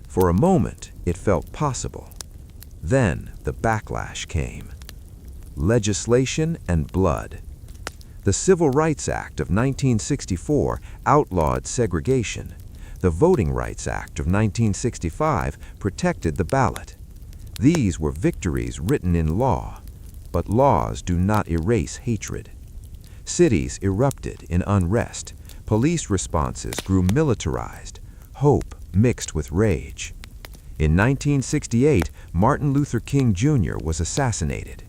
For a moment, it felt possible. Then the backlash came. Legislation and blood. The Civil Rights Act of 1964 outlawed segregation. The Voting Rights Act of 1965 protected the ballot. These were victories written in law, but laws do not erase hatred. Cities erupted in unrest. Police responses grew militarized. Hope mixed with rage. In 1968, Martin Luther King Jr. was assassinated.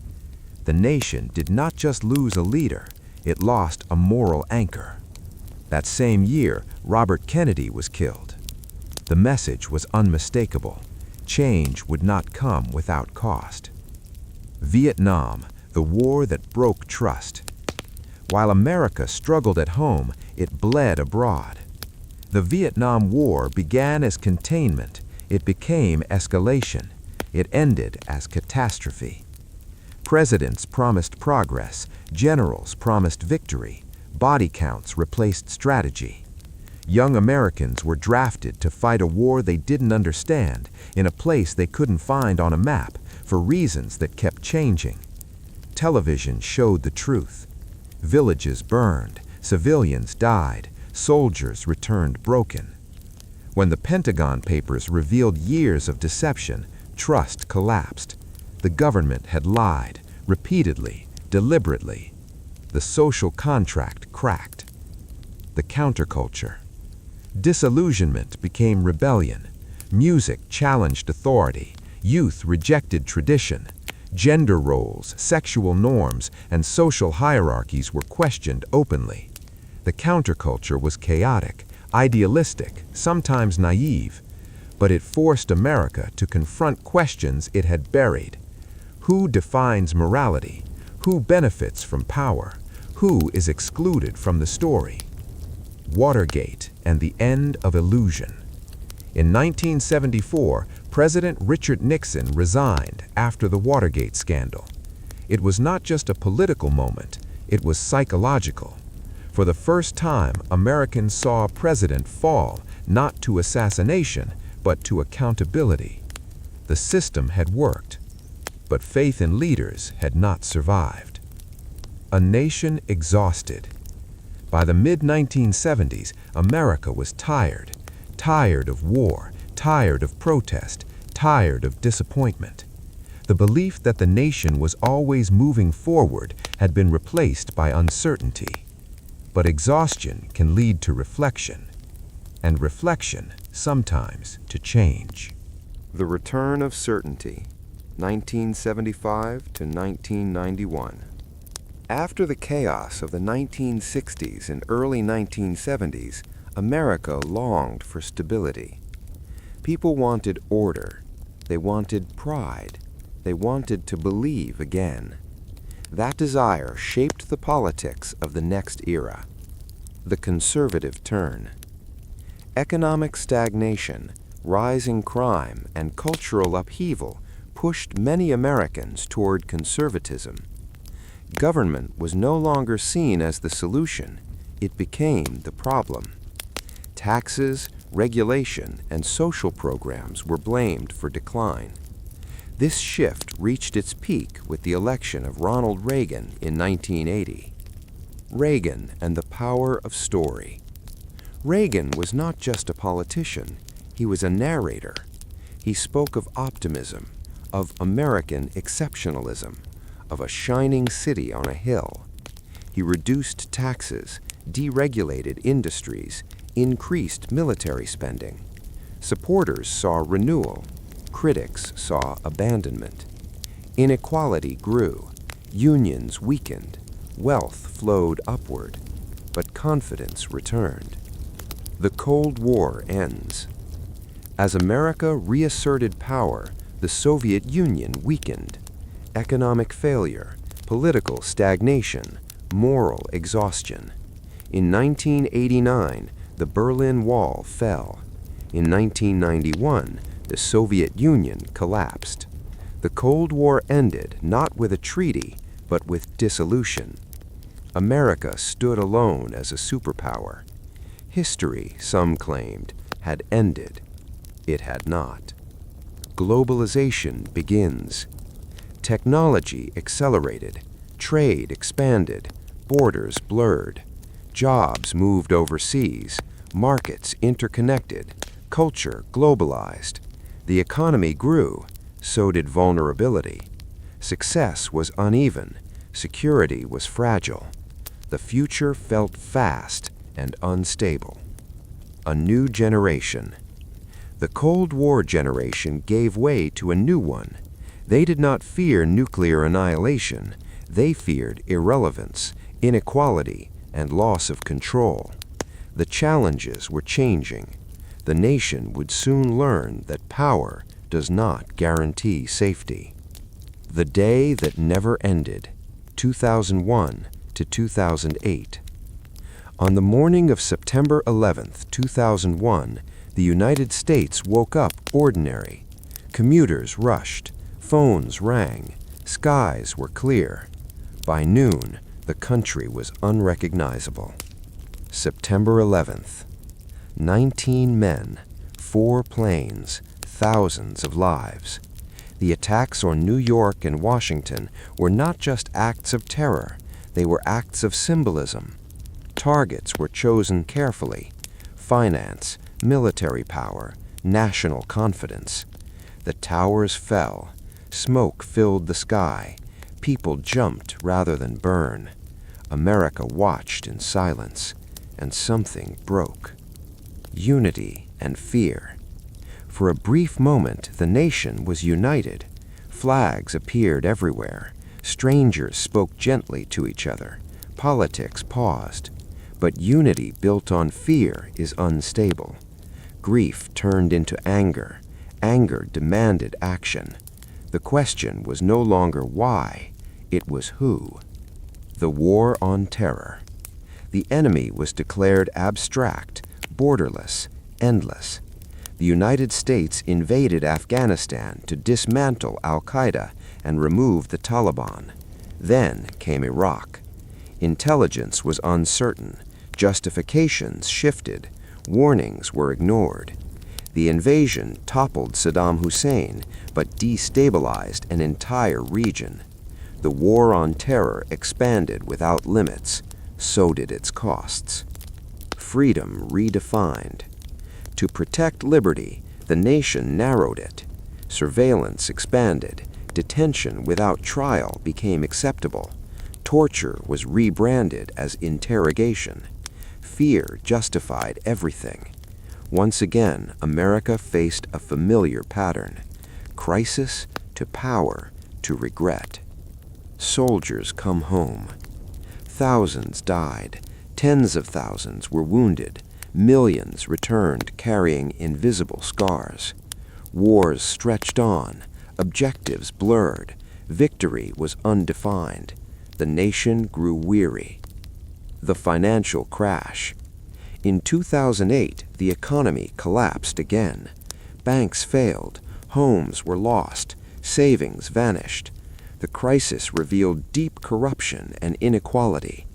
The nation did not just lose a leader, it lost a moral anchor. That same year, Robert Kennedy was killed. The message was unmistakable. Change would not come without cost. Vietnam, the war that broke trust. While America struggled at home, it bled abroad. The Vietnam War began as containment. It became escalation. It ended as catastrophe. Presidents promised progress, generals promised victory, body counts replaced strategy. Young Americans were drafted to fight a war they didn't understand in a place they couldn't find on a map for reasons that kept changing. Television showed the truth. Villages burned, civilians died, soldiers returned broken. When the Pentagon Papers revealed years of deception, trust collapsed. The government had lied, repeatedly, deliberately. The social contract cracked. The counterculture. Disillusionment became rebellion. Music challenged authority. Youth rejected tradition. Gender roles, sexual norms, and social hierarchies were questioned openly. The counterculture was chaotic, idealistic, sometimes naive, but it forced America to confront questions it had buried. Who defines morality? Who benefits from power? Who is excluded from the story? Watergate and the end of illusion. In 1974, President Richard Nixon resigned after the Watergate scandal. It was not just a political moment, it was psychological. For the first time, Americans saw a president fall, not to assassination, but to accountability. The system had worked, but faith in leaders had not survived. A nation exhausted. By the mid-1970s, America was tired of war, tired of protest, tired of disappointment. The belief that the nation was always moving forward had been replaced by uncertainty. But exhaustion can lead to reflection, and reflection sometimes to change. The return of certainty, 1975 to 1991. After the chaos of the 1960s and early 1970s, America longed for stability. People wanted order. They wanted pride. They wanted to believe again. That desire shaped the politics of the next era. The conservative turn. Economic stagnation, rising crime, and cultural upheaval pushed many Americans toward conservatism. Government was no longer seen as the solution. It became the problem. Taxes, regulation, and social programs were blamed for decline. This shift reached its peak with the election of Ronald Reagan in 1980. Reagan and the power of story. Reagan was not just a politician, he was a narrator. He spoke of optimism, of American exceptionalism, of a shining city on a hill. He reduced taxes, deregulated industries, increased military spending. Supporters saw renewal. Critics saw abandonment. Inequality grew. Unions weakened. Wealth flowed upward. But confidence returned. The Cold War ends. As America reasserted power, The Soviet Union weakened. Economic failure, political stagnation, moral exhaustion. In 1989, the Berlin Wall fell. In 1991, the Soviet Union collapsed. The Cold War ended not with a treaty, but with dissolution. America stood alone as a superpower. History, some claimed, had ended. It had not. Globalization begins. Technology accelerated, trade expanded, borders blurred. Jobs moved overseas, markets interconnected, culture globalized. The economy grew, so did vulnerability. Success was uneven, security was fragile. The future felt fast and unstable. A new generation. The Cold War generation gave way to a new one. They did not fear nuclear annihilation. They feared irrelevance, inequality, and loss of control. The challenges were changing. The nation would soon learn that power does not guarantee safety. The day that never ended, 2001 to 2008. On the morning of September 11, 2001, the United States woke up ordinary. Commuters rushed, phones rang, skies were clear. By noon, the country was unrecognizable. September 11th. 19 men, 4 planes, thousands of lives. The attacks on New York and Washington were not just acts of terror, they were acts of symbolism. Targets were chosen carefully: finance, military power, national confidence. The towers fell, smoke filled the sky, people jumped rather than burn. America watched in silence, and something broke. Unity and fear. For a brief moment, the nation was united. Flags appeared everywhere. Strangers spoke gently to each other. Politics paused. But unity built on fear is unstable. Grief turned into anger. Anger demanded action. The question was no longer why, it was who. The War on Terror. The enemy was declared abstract, borderless, endless. The United States invaded Afghanistan to dismantle al-Qaeda and remove the Taliban. Then came Iraq. Intelligence was uncertain. Justifications shifted. Warnings were ignored. The invasion toppled Saddam Hussein, but destabilized an entire region. The War on Terror expanded without limits. So did its costs. Freedom redefined. To protect liberty, the nation narrowed it. Surveillance expanded. Detention without trial became acceptable. Torture was rebranded as interrogation. Fear justified everything. Once again, America faced a familiar pattern: crisis to power to regret. Soldiers come home. Thousands died. Tens of thousands were wounded. Millions returned carrying invisible scars. Wars stretched on. Objectives blurred. Victory was undefined. The nation grew weary. The financial crash. In 2008, the economy collapsed again. Banks failed. Homes were lost. Savings vanished. The crisis revealed deep corruption and inequality.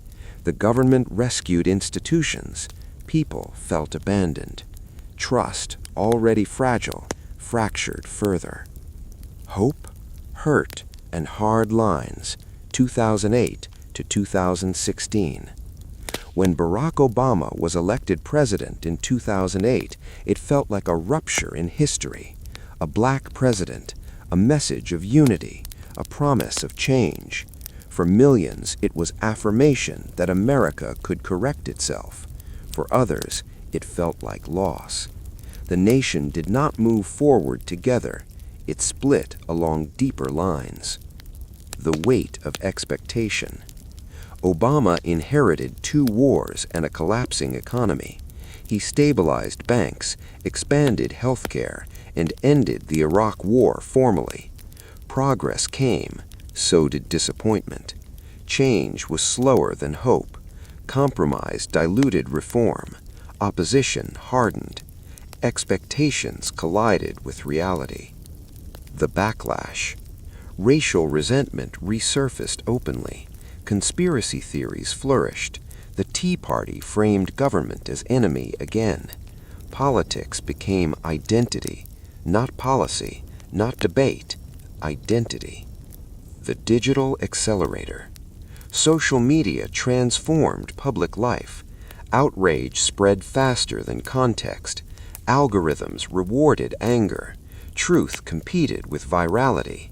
The government rescued institutions. People felt abandoned. Trust, already fragile, fractured further. Hope, hurt, and hard lines, 2008 to 2016. When Barack Obama was elected president in 2008, it felt like a rupture in history. A black president, a message of unity, a promise of change. For millions, it was affirmation that America could correct itself. For others, it felt like loss. The nation did not move forward together. It split along deeper lines. The weight of expectation. Obama inherited 2 wars and a collapsing economy. He stabilized banks, expanded healthcare, and ended the Iraq War formally. Progress came, so did disappointment. Change was slower than hope. Compromise diluted reform. Opposition hardened. Expectations collided with reality. The backlash. Racial resentment resurfaced openly. Conspiracy theories flourished. The Tea Party framed government as enemy again. Politics became identity, not policy, not debate, identity. The digital accelerator. Social media transformed public life. Outrage spread faster than context. Algorithms rewarded anger. Truth competed with virality.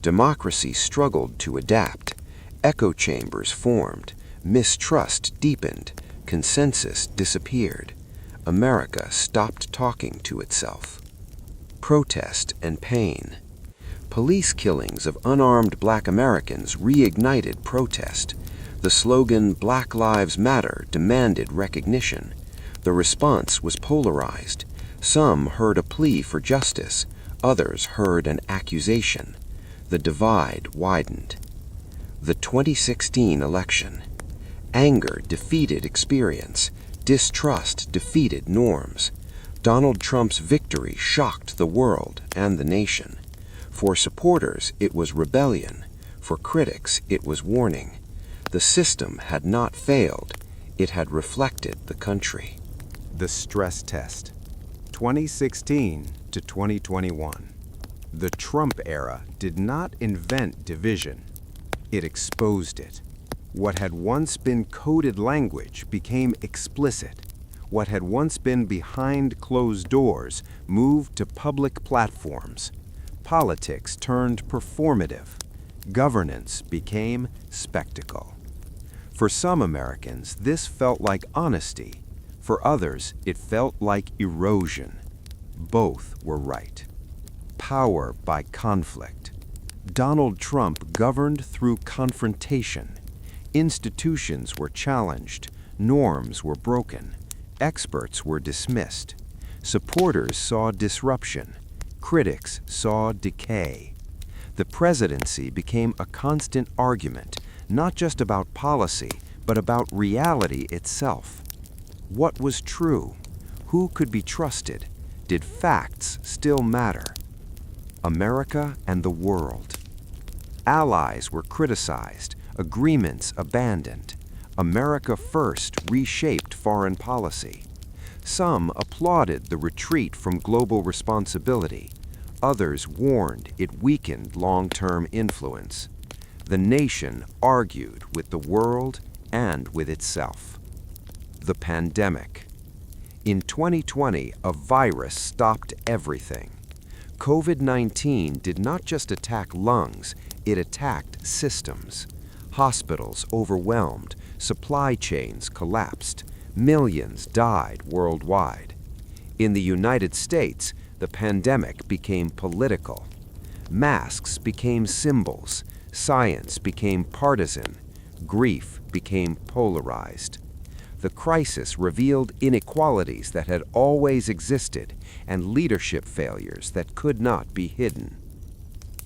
Democracy struggled to adapt. Echo chambers formed. Mistrust deepened. Consensus disappeared. America stopped talking to itself. Protest and pain. Police killings of unarmed Black Americans reignited protest. The slogan "Black Lives Matter" demanded recognition. The response was polarized. Some heard a plea for justice. Others heard an accusation. The divide widened. The 2016 election. Anger defeated experience. Distrust defeated norms. Donald Trump's victory shocked the world and the nation. For supporters, it was rebellion. For critics, it was warning. The system had not failed. It had reflected the country. The stress test. 2016 to 2021. The Trump era did not invent division. It exposed it. What had once been coded language became explicit. What had once been behind closed doors moved to public platforms. Politics turned performative. Governance became spectacle. For some Americans, this felt like honesty. For others, it felt like erosion. Both were right. Power by conflict. Donald Trump governed through confrontation. Institutions were challenged. Norms were broken. Experts were dismissed. Supporters saw disruption. Critics saw decay. The presidency became a constant argument, not just about policy, but about reality itself. What was true? Who could be trusted? Did facts still matter? America and the world. Allies were criticized, agreements abandoned. America First reshaped foreign policy. Some applauded the retreat from global responsibility. Others warned it weakened long-term influence. The nation argued with the world and with itself. The pandemic. In 2020, a virus stopped everything. COVID-19 did not just attack lungs, it attacked systems. Hospitals overwhelmed, supply chains collapsed, millions died worldwide. In the United States, the pandemic became political. Masks became symbols, science became partisan, grief became polarized. The crisis revealed inequalities that had always existed and leadership failures that could not be hidden.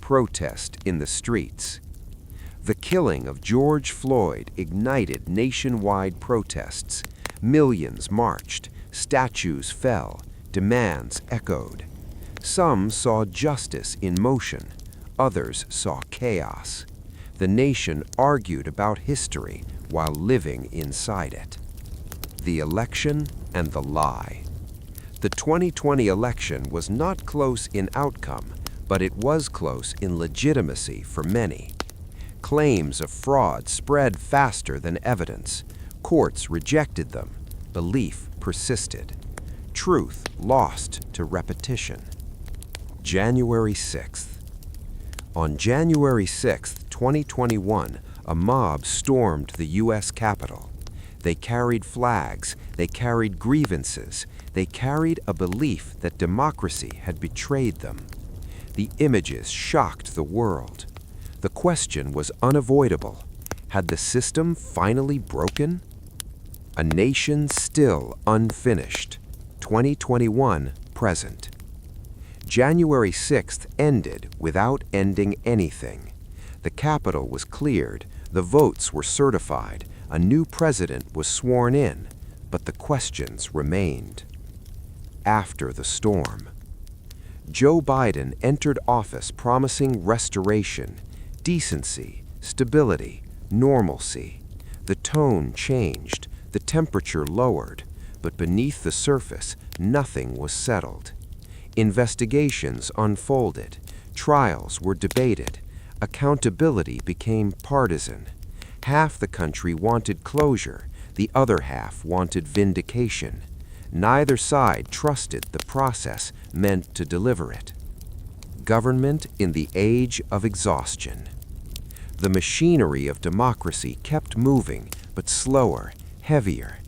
Protest in the streets. The killing of George Floyd ignited nationwide protests. Millions marched, statues fell, demands echoed. Some saw justice in motion, others saw chaos. The nation argued about history while living inside it. The election and the lie. The 2020 election was not close in outcome, but it was close in legitimacy for many. Claims of fraud spread faster than evidence. Courts rejected them. Belief persisted. Truth lost to repetition. January 6th. On January 6th, 2021, a mob stormed the U.S. Capitol. They carried flags, they carried grievances, they carried a belief that democracy had betrayed them. The images shocked the world. The question was unavoidable. Had the system finally broken? A nation still unfinished. 2021 present. January 6th ended without ending anything. The Capitol was cleared, the votes were certified, a new president was sworn in, but the questions remained. After the storm, Joe Biden entered office promising restoration, decency, stability, normalcy. The tone changed, the temperature lowered, but beneath the surface, nothing was settled. Investigations unfolded, trials were debated, accountability became partisan. Half the country wanted closure, the other half wanted vindication. Neither side trusted the process meant to deliver it. Government in the age of exhaustion. The machinery of democracy kept moving, but slower, heavier.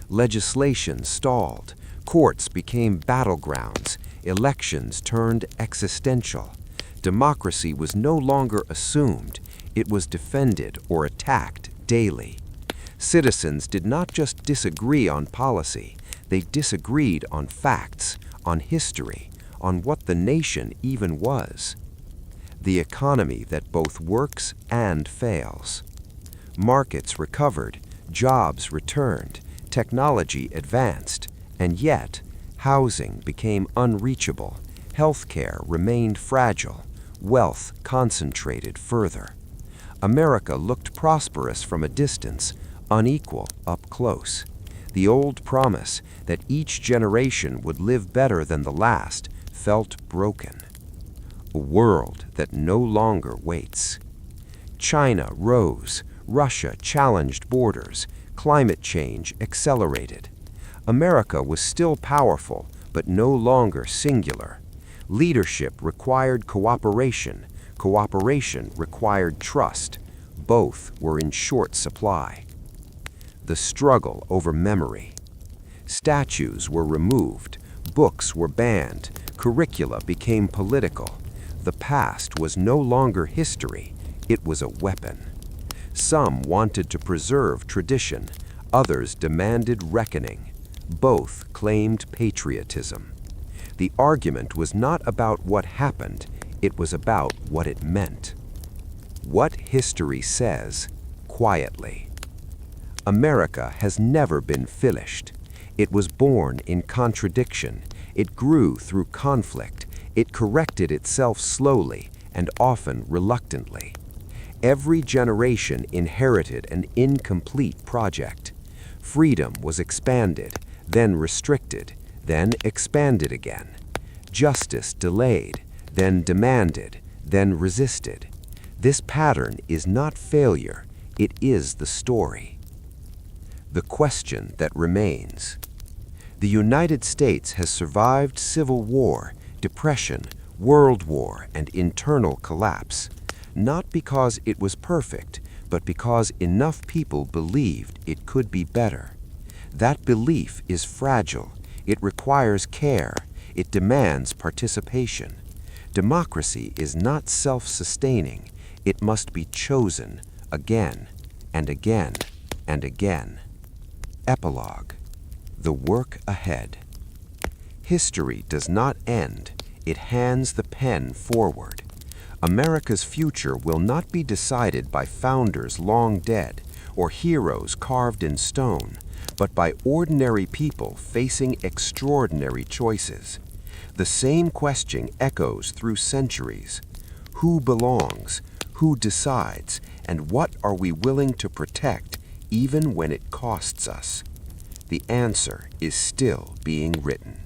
Legislation stalled, courts became battlegrounds, elections turned existential. Democracy was no longer assumed, it was defended or attacked daily. Citizens did not just disagree on policy, they disagreed on facts, on history, on what the nation even was. The economy that both works and fails. Markets recovered, jobs returned, technology advanced, and yet housing became unreachable, healthcare remained fragile, wealth concentrated further. America looked prosperous from a distance, unequal up close. The old promise that each generation would live better than the last felt broken. A world that no longer waits. China rose, Russia challenged borders, climate change accelerated. America was still powerful, but no longer singular. Leadership required cooperation, cooperation required trust. Both were in short supply. The struggle over memory. Statues were removed, books were banned, curricula became political. The past was no longer history, it was a weapon. Some wanted to preserve tradition, others demanded reckoning. Both claimed patriotism. The argument was not about what happened, it was about what it meant. What history says, quietly. America has never been finished. It was born in contradiction, it grew through conflict, it corrected itself slowly and often reluctantly. Every generation inherited an incomplete project. Freedom was expanded, then restricted, then expanded again. Justice delayed, then demanded, then resisted. This pattern is not failure, it is the story. The question that remains. The United States has survived civil war, depression, world war, and internal collapse, not because it was perfect, but because enough people believed it could be better. That belief is fragile, it requires care, it demands participation. Democracy is not self-sustaining, it must be chosen again and again and again. Epilogue. The work ahead. History does not end, it hands the pen forward. America's future will not be decided by founders long dead or heroes carved in stone, but by ordinary people facing extraordinary choices. The same question echoes through centuries. Who belongs? Who decides? And what are we willing to protect even when it costs us? The answer is still being written.